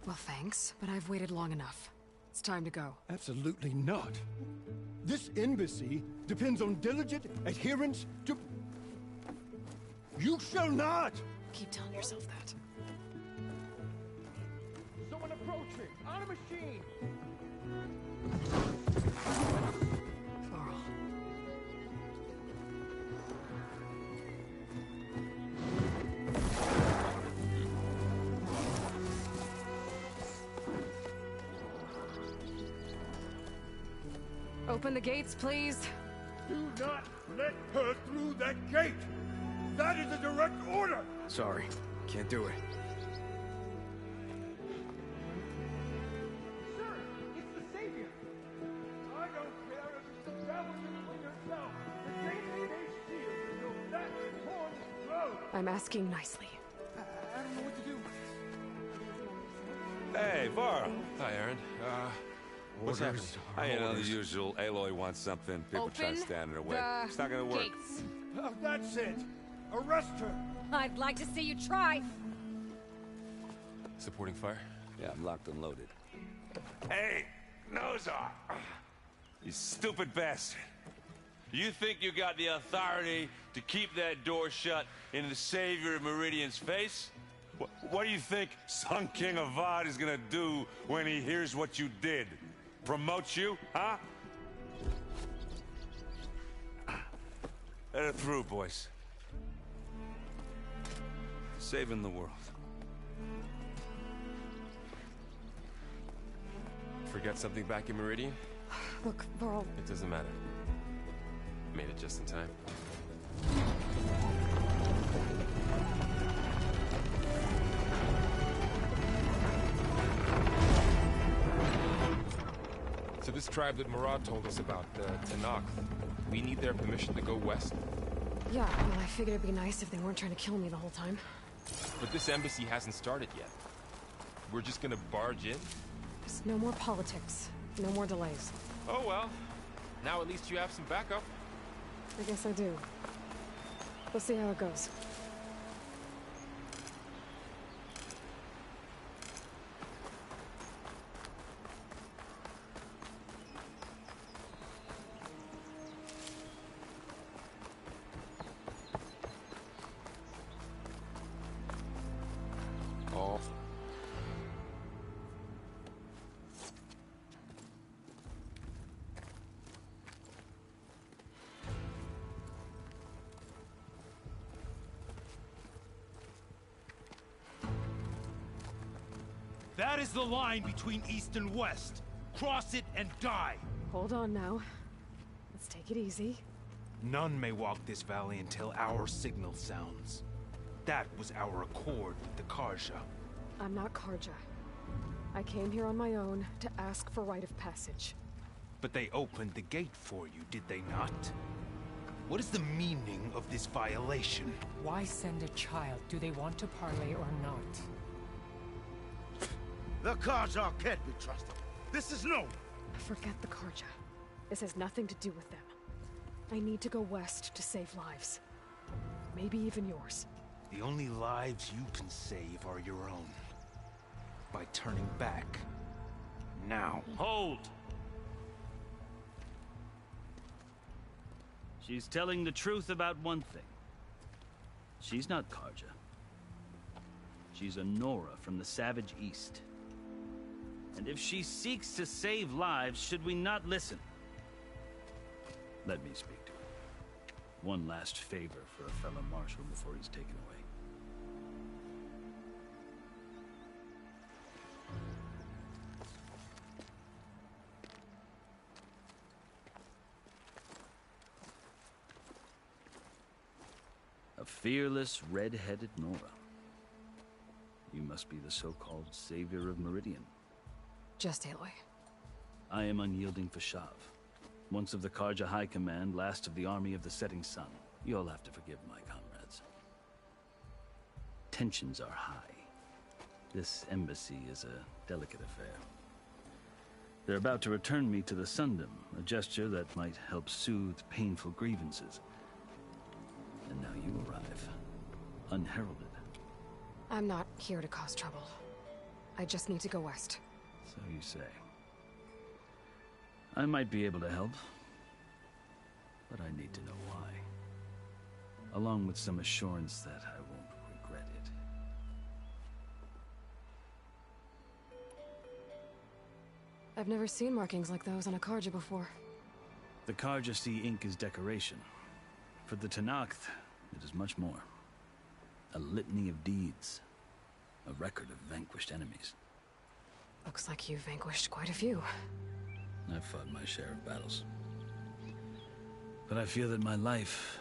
Well, thanks, but I've waited long enough. It's time to go. Absolutely not. This embassy depends on diligent adherence to... You shall not! Keep telling yourself that. Someone approaching! On a machine! Laurel. Open the gates, please. Do not let her through that gate! That is a direct order! Sorry, can't do it. I'm asking nicely. I don't know what to do. Hey, Varl. Hi, Aaron. What's happening? You know, the Orders. usual. Aloy wants something. People try to stand in her way. the It's not gonna work. gates. That's it. Arrest her. I'd like to see you try. Supporting fire? Yeah, I'm locked and loaded. Hey, Nozar! You stupid bastard. You think you got the authority to keep that door shut in the Savior of Meridian's face? What do you think Sun King Avad is gonna do when he hears what you did? Promote you, huh? Let her through, boys. Saving the world. Forget something back in Meridian? Look, Varl. It doesn't matter. Made it just in time. So this tribe that Murad told us about, the Tanakh, we need their permission to go west? Yeah, well, I figured it'd be nice if they weren't trying to kill me the whole time. But this embassy hasn't started yet. We're just gonna barge in? Just no more politics. No more delays. Oh well. Now at least you have some backup. I guess I do. We'll see how it goes. Oh. That is the line between East and West. Cross it and die. Hold on now. Let's take it easy. None may walk this valley until our signal sounds. That was our accord with the Karja. I'm not Karja. I came here on my own to ask for rite of passage. But they opened the gate for you, did they not? What is the meaning of this violation? Why send a child? Do they want to parley or not? The Karja can't be trusted. This is no. Forget the Karja. This has nothing to do with them. I need to go west to save lives. Maybe even yours. The only lives you can save are your own. By turning back. Now. Hold! She's telling the truth about one thing. She's not Karja. She's a Nora from the Savage East. And if she seeks to save lives, should we not listen? Let me speak to her. One last favor for a fellow marshal before he's taken away. A fearless, red-headed Nora. You must be the so-called savior of Meridian. Just Aloy. I am unyielding Fashav. Once of the Karja High Command, last of the army of the setting sun. You'll have to forgive my comrades. Tensions are high. This embassy is a delicate affair. They're about to return me to the Sundom, a gesture that might help soothe painful grievances. And now you arrive, unheralded. I'm not here to cause trouble. I just need to go west. So you say. I might be able to help, but I need to know why. Along with some assurance that I won't regret it. I've never seen markings like those on a Karja before. The Karja see ink as decoration. For the Tanakh, it is much more. A litany of deeds. A record of vanquished enemies. Looks like you've vanquished quite a few. I've fought my share of battles. But I feel that my life,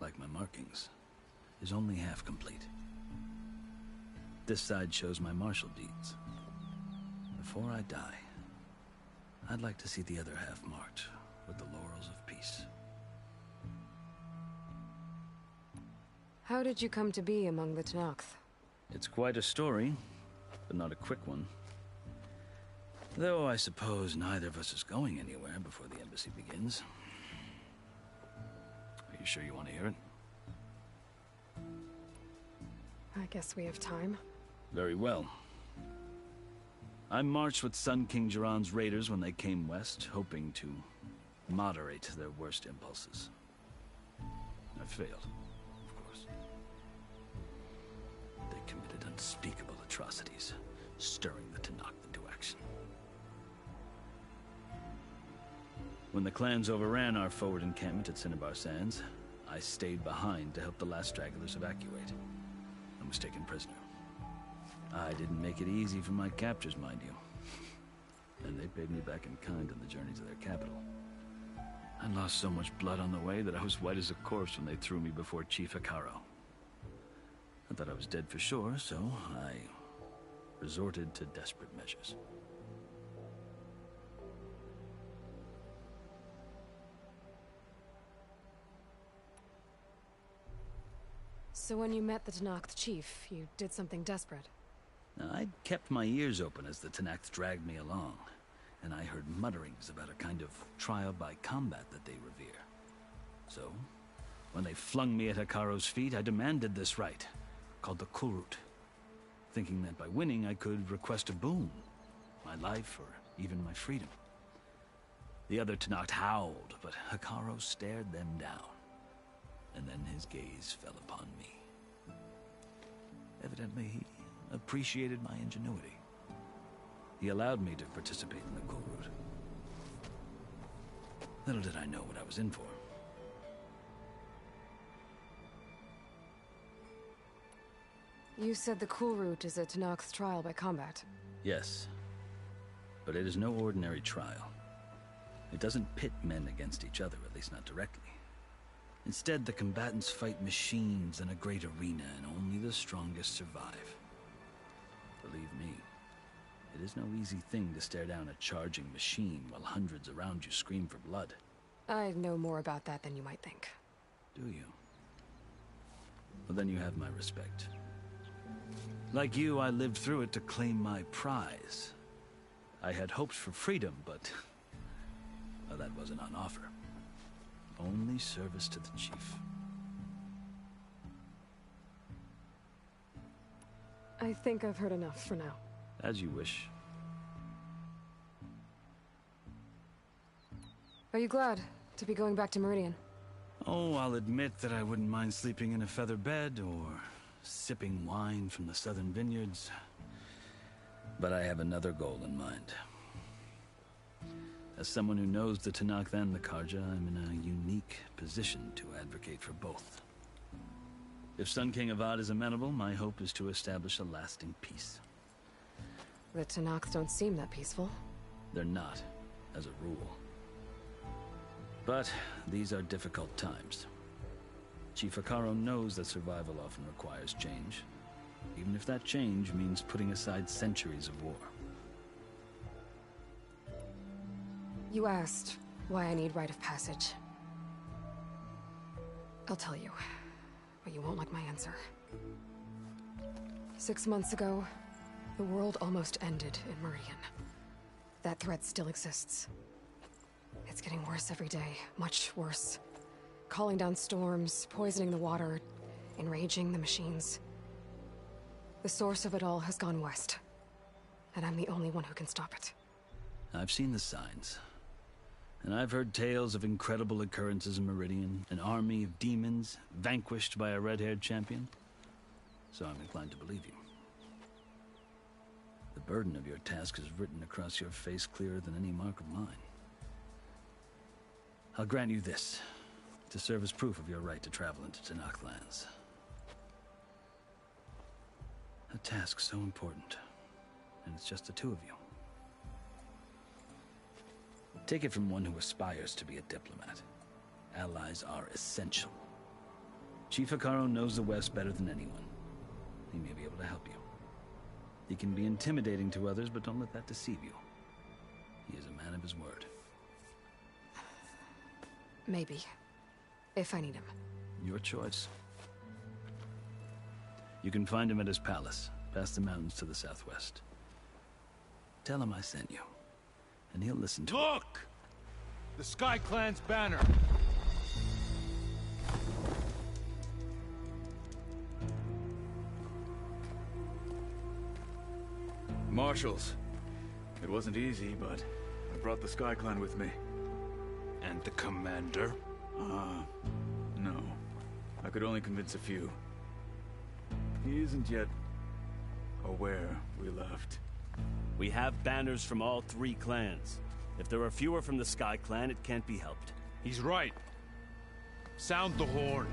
like my markings, is only half complete. This side shows my martial deeds. Before I die, I'd like to see the other half marked with the laurels of peace. How did you come to be among the Tenakth? It's quite a story, but not a quick one. Though I suppose neither of us is going anywhere before the embassy begins. Are you sure you want to hear it? I guess we have time. Very well. I marched with Sun King Jiran's raiders when they came west, hoping to moderate their worst impulses. I failed, of course. They committed unspeakable atrocities, stirring the Tenakth into action. When the clans overran our forward encampment at Cinnabar Sands, I stayed behind to help the last stragglers evacuate, and was taken prisoner. I didn't make it easy for my captors, mind you. And they paid me back in kind on the journey to their capital. I lost so much blood on the way that I was white as a corpse when they threw me before Chief Hikaru. I thought I was dead for sure, so I resorted to desperate measures. So when you met the Tenakth chief, you did something desperate? Now, I'd kept my ears open as the Tenakth dragged me along, and I heard mutterings about a kind of trial by combat that they revere. So, when they flung me at Hikaru's feet, I demanded this right, called the Kulrut, thinking that by winning I could request a boon, my life or even my freedom. The other Tenakth howled, but Hikaru stared them down, and then his gaze fell upon me. Evidently, he appreciated my ingenuity. He allowed me to participate in the Kulrut. Little did I know what I was in for. You said the Kulrut is a Tenakth's trial by combat. Yes, but it is no ordinary trial. It doesn't pit men against each other, at least not directly. Instead, the combatants fight machines in a great arena, and only the strongest survive. Believe me, it is no easy thing to stare down a charging machine while hundreds around you scream for blood. I know more about that than you might think. Do you? Well, then you have my respect. Like you, I lived through it to claim my prize. I had hopes for freedom, but well, that wasn't on offer. Only service to the chief. I think I've heard enough for now. As you wish. Are you glad to be going back to Meridian? Oh, I'll admit that I wouldn't mind sleeping in a feather bed or sipping wine from the southern vineyards. But I have another goal in mind. As someone who knows the Tenakth and the Carja, I'm in a unique position to advocate for both. If Sun King Avad is amenable, my hope is to establish a lasting peace. The Tenakth don't seem that peaceful. They're not, as a rule. But these are difficult times. Chief Hikaru knows that survival often requires change, even if that change means putting aside centuries of war. You asked why I need rite of passage. I'll tell you, but you won't like my answer. 6 months ago, the world almost ended in Meridian. That threat still exists. It's getting worse every day, much worse. Calling down storms, poisoning the water, enraging the machines. The source of it all has gone west, and I'm the only one who can stop it. I've seen the signs. And I've heard tales of incredible occurrences in Meridian, an army of demons vanquished by a red-haired champion. So I'm inclined to believe you. The burden of your task is written across your face clearer than any mark of mine. I'll grant you this, to serve as proof of your right to travel into Tenakth lands. A task so important, and it's just the two of you. Take it from one who aspires to be a diplomat. Allies are essential. Chief Hikaru knows the West better than anyone. He may be able to help you. He can be intimidating to others, but don't let that deceive you. He is a man of his word. Maybe. If I need him. Your choice. You can find him at his palace, past the mountains to the southwest. Tell him I sent you, and he'll listen to Look! The Sky Clan's banner. Marshals. It wasn't easy, but I brought the Sky Clan with me. And the commander? No. I could only convince a few. He isn't yet aware we left. We have banners from all 3 clans. If there are fewer from the Sky Clan, it can't be helped. He's right. Sound the horn.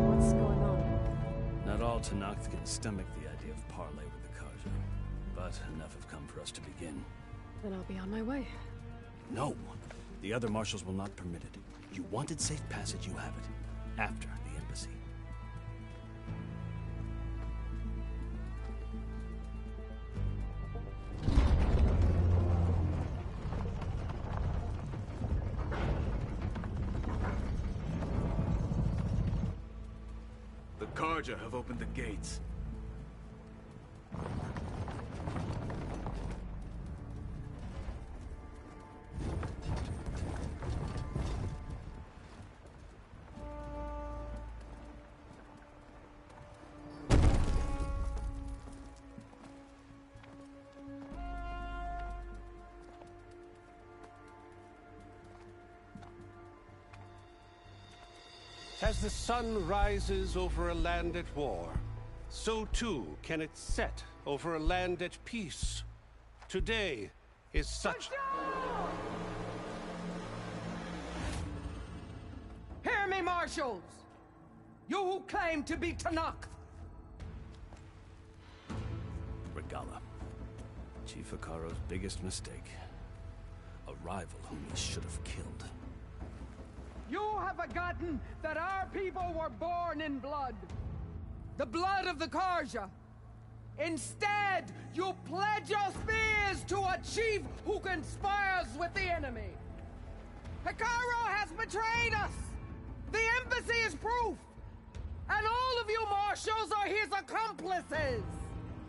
What's going on? Not all Tenakth can stomach the idea of parley with the Karja, but enough have come for us to begin. Then I'll be on my way. No! The other marshals will not permit it. You wanted safe passage, you have it. After the embassy. The Karja have opened the gates. As the sun rises over a land at war, so too can it set over a land at peace. Today is such... Hear me, marshals! You who claim to be Tenakth! Regala. Chief Hikaro's biggest mistake. A rival whom he should have killed. You have forgotten that our people were born in blood. The blood of the Karja. Instead, you pledge your spears to a chief who conspires with the enemy. Hikaro has betrayed us! The embassy is proof! And all of you marshals are his accomplices!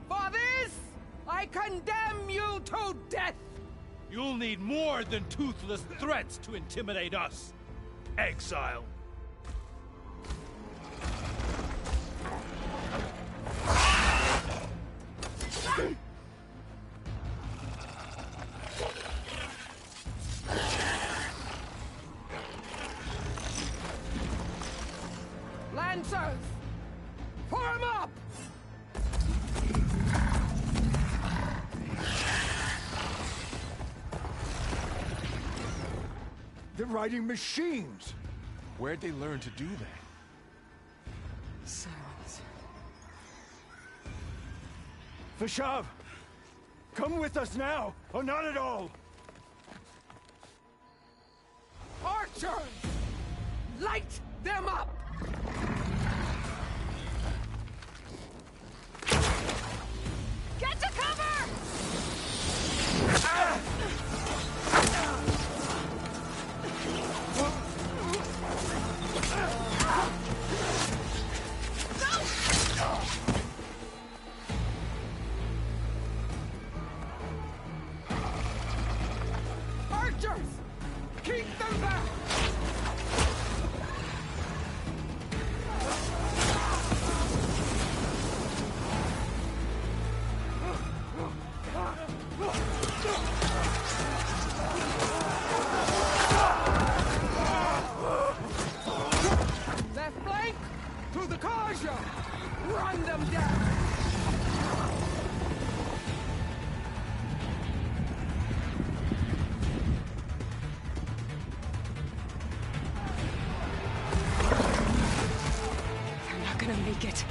For this, I condemn you to death! You'll need more than toothless threats to intimidate us. Exile. Lancers! Form up! They're riding machines! Where'd they learn to do that? Silence. Vashav! Come with us now, or not at all! Archers! Light them up! Get to cover! Archers! Keep them back! Left flank! To the Karja! Run them down! They're not gonna make it.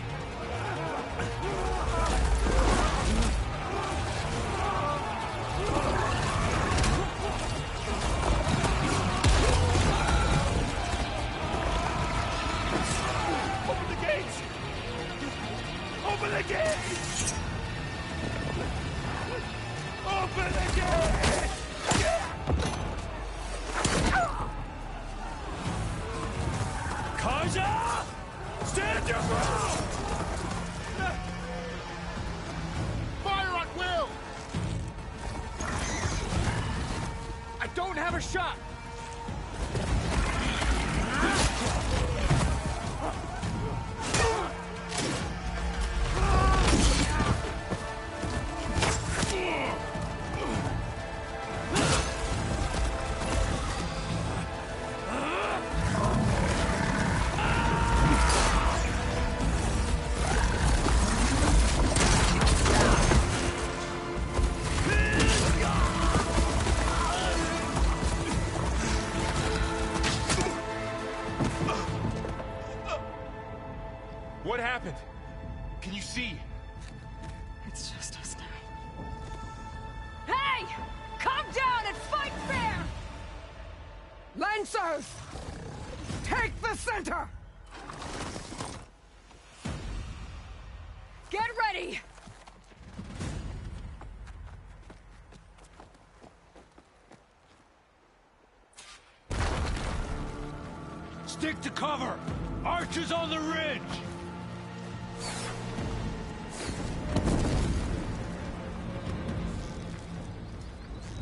have a shot! What happened? Can you see? It's just us now. Hey! Come down and fight fair! Lancers! Take the center! Get ready! Stick to cover! Archers on the ridge!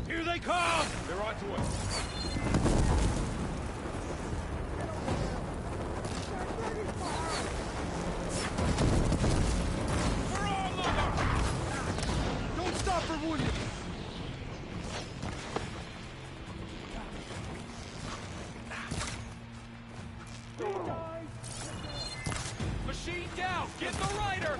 Here they come! They're on to us. We're all over! Don't stop for wounded! Machine down! Get the rider!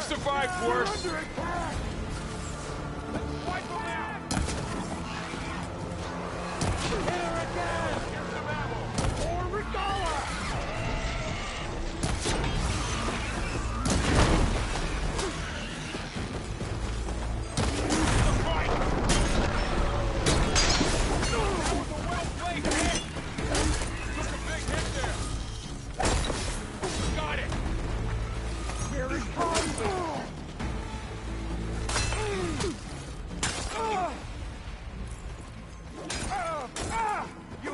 survived worse. You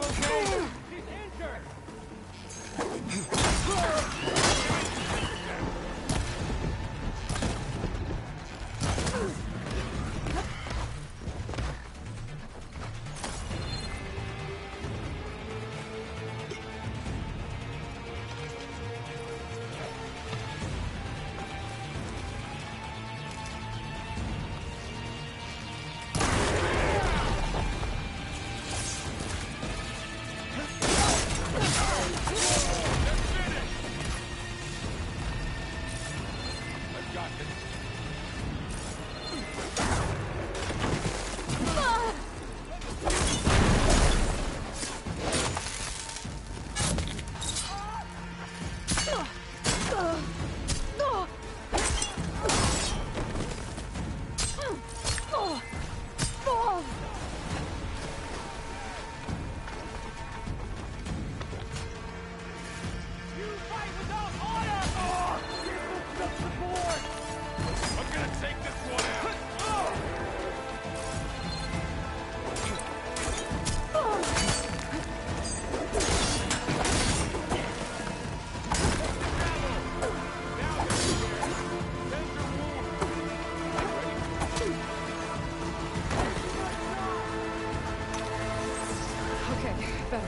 Better.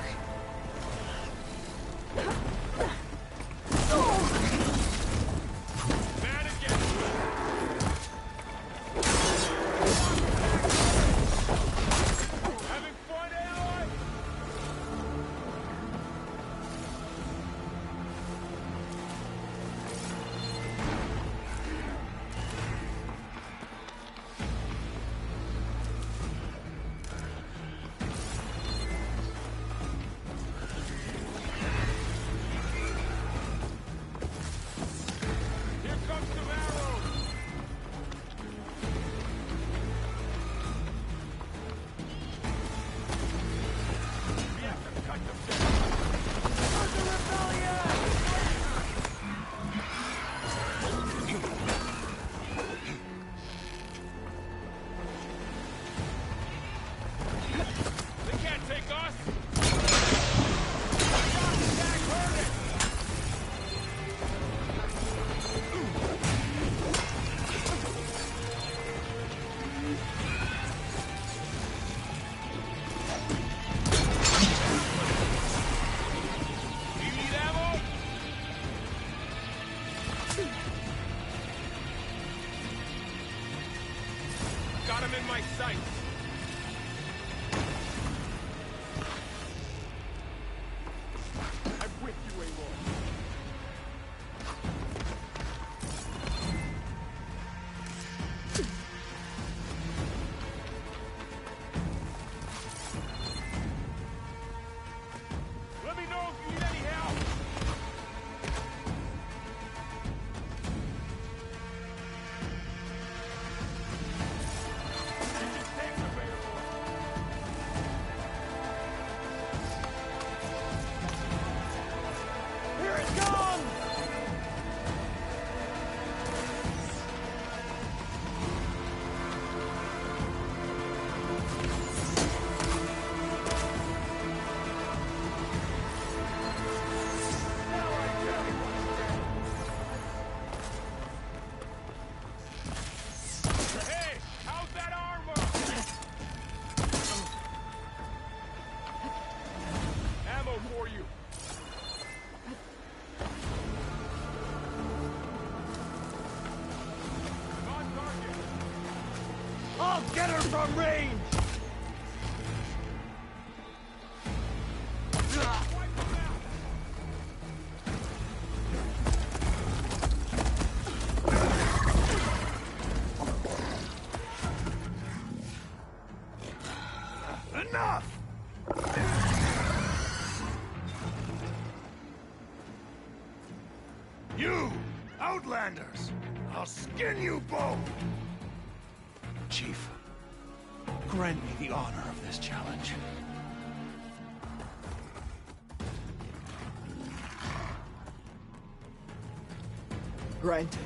Got him in my sights. I'm with you, Aloy. Let me know if you need any help. I'll get her from range! Enough! You, Outlanders! I'll skin you both! Chief, grant me the honor of this challenge. Granted.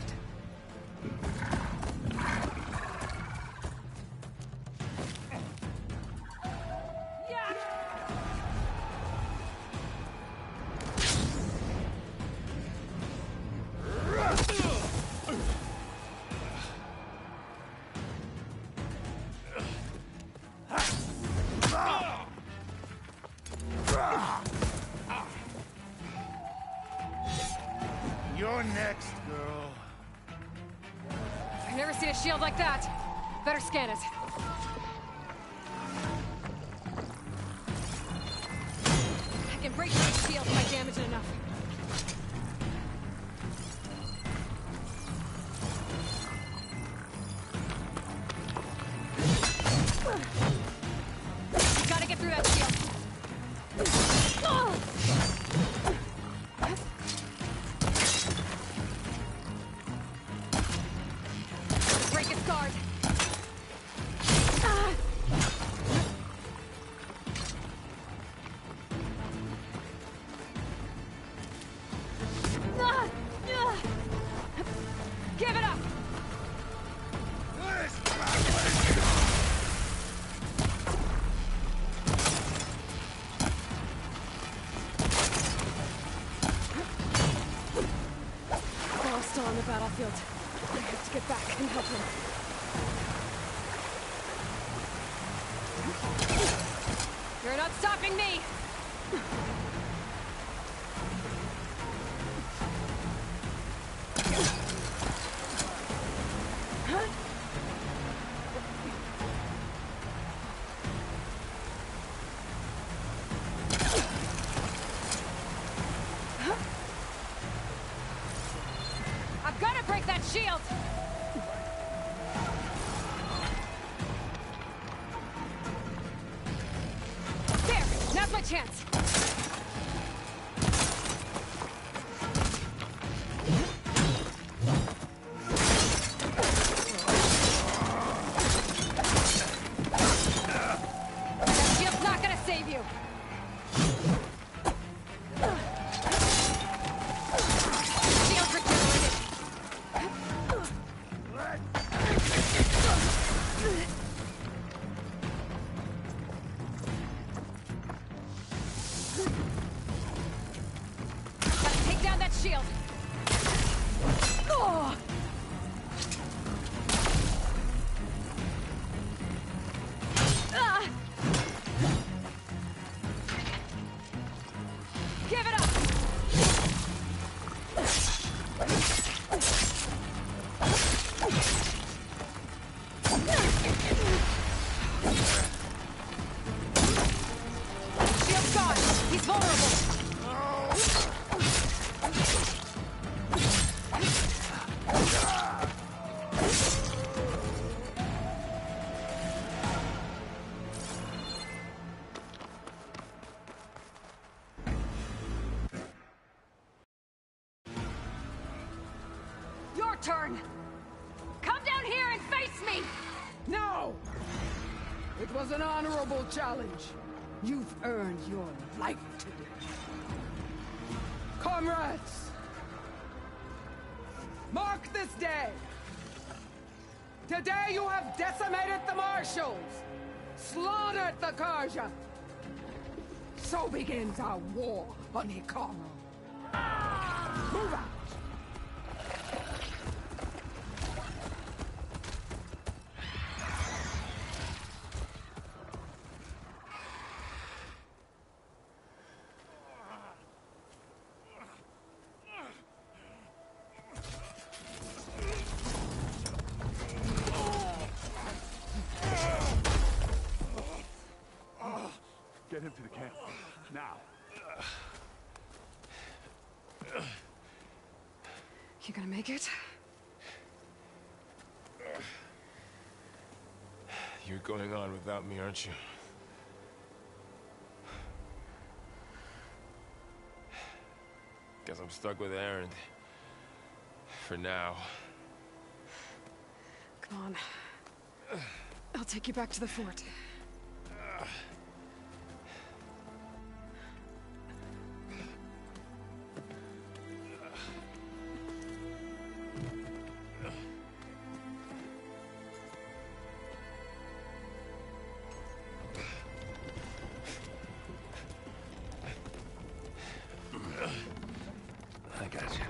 You're next, girl. I've never seen a shield like that. Better scan it. I can break these shields if I damage it enough. Gotta get through that shield. Break its guard. Give it up! Ball's still on the battlefield. I have to get back and help him. You're not stopping me! I've got to break that shield! There! Now's my chance! That shield's not gonna save you! Shield's regenerated! Gotta take down that shield! Oh! Ah! Give it up! Shield's gone! He's vulnerable! Your turn! Come down here and face me! No! It was an honorable challenge. You've earned your life today. Comrades! Mark this day! Today you have decimated the Marshals! Slaughtered the Karja! So begins our war on Hikaru. Move out! Get him to the camp. Now. You gonna make it? You're going on without me, aren't you? Guess I'm stuck with Aaron. For now. Come on. I'll take you back to the fort. I got you.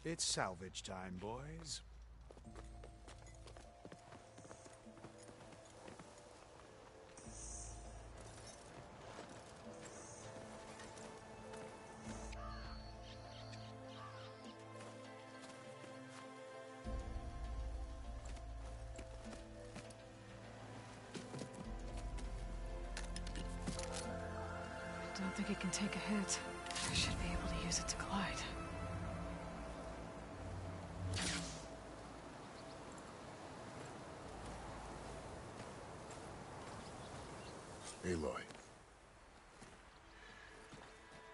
It's salvage time, boys. I don't think it can take a hit. I should be able to use it to glide. Aloy.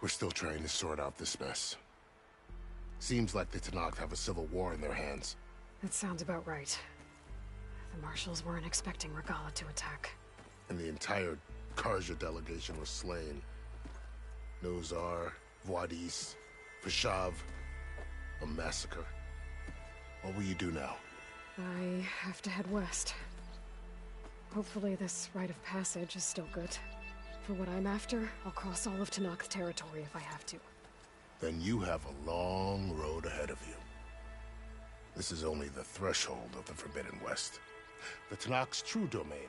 We're still trying to sort out this mess. Seems like the Tenakth have a civil war in their hands. That sounds about right. The Marshals weren't expecting Regala to attack. And the entire Karja delegation was slain. Nozar, Vuadis, Fashav. A massacre. What will you do now? I have to head west. Hopefully this rite of passage is still good. For what I'm after, I'll cross all of Tenakth territory if I have to. Then you have a long road ahead of you. This is only the threshold of the Forbidden West. The Tenakth's true domain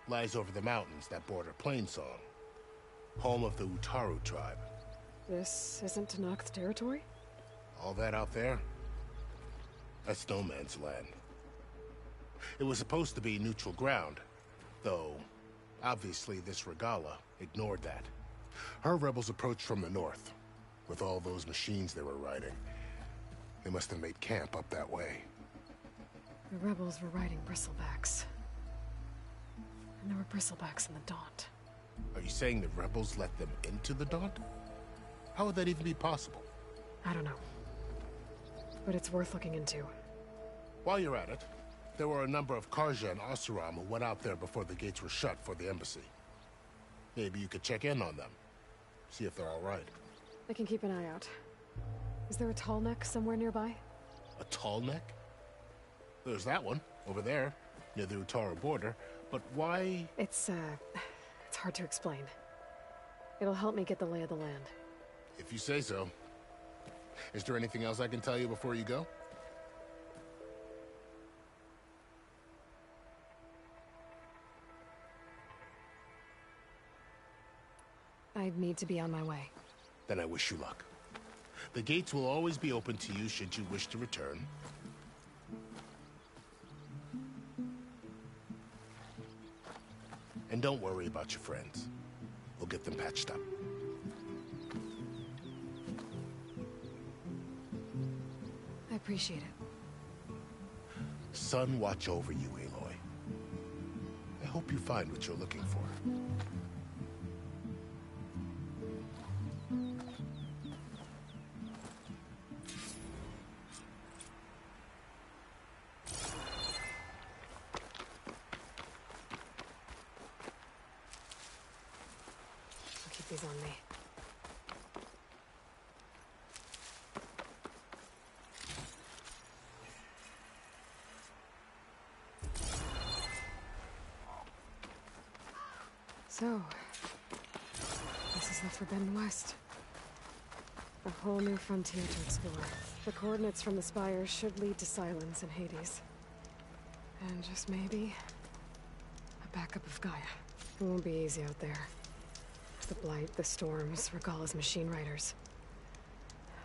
lies over the mountains that border Plainsong, home of the Utaru tribe. This isn't Tenakth territory? All that out there? That's no man's land. It was supposed to be neutral ground, though obviously this Regala ignored that. Her rebels approached from the north, with all those machines they were riding. They must have made camp up that way. The rebels were riding bristlebacks. And there were bristlebacks in the Daunt. Are you saying the rebels let them into the Daunt? How would that even be possible? I don't know. But it's worth looking into. While you're at it, there were a number of Karja and Oseram who went out there before the gates were shut for the embassy. Maybe you could check in on them. See if they're all right. I can keep an eye out. Is there a tall neck somewhere nearby? A tall neck? There's that one, over there, near the Utaru border. But why? It's hard to explain. It'll help me get the lay of the land. If you say so. Is there anything else I can tell you before you go? I'd need to be on my way. Then I wish you luck. The gates will always be open to you should you wish to return. And don't worry about your friends. We'll get them patched up. I appreciate it. Sun watch over you, Aloy. I hope you find what you're looking for. I'll keep these on me. So, this is the Forbidden West. A whole new frontier to explore. The coordinates from the spires should lead to Silence and Hades. And just maybe, a backup of Gaia. It won't be easy out there. The Blight, the Storms, Regala's machine riders.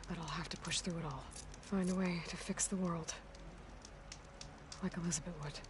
But I'll have to push through it all. Find a way to fix the world. Like Elizabeth would.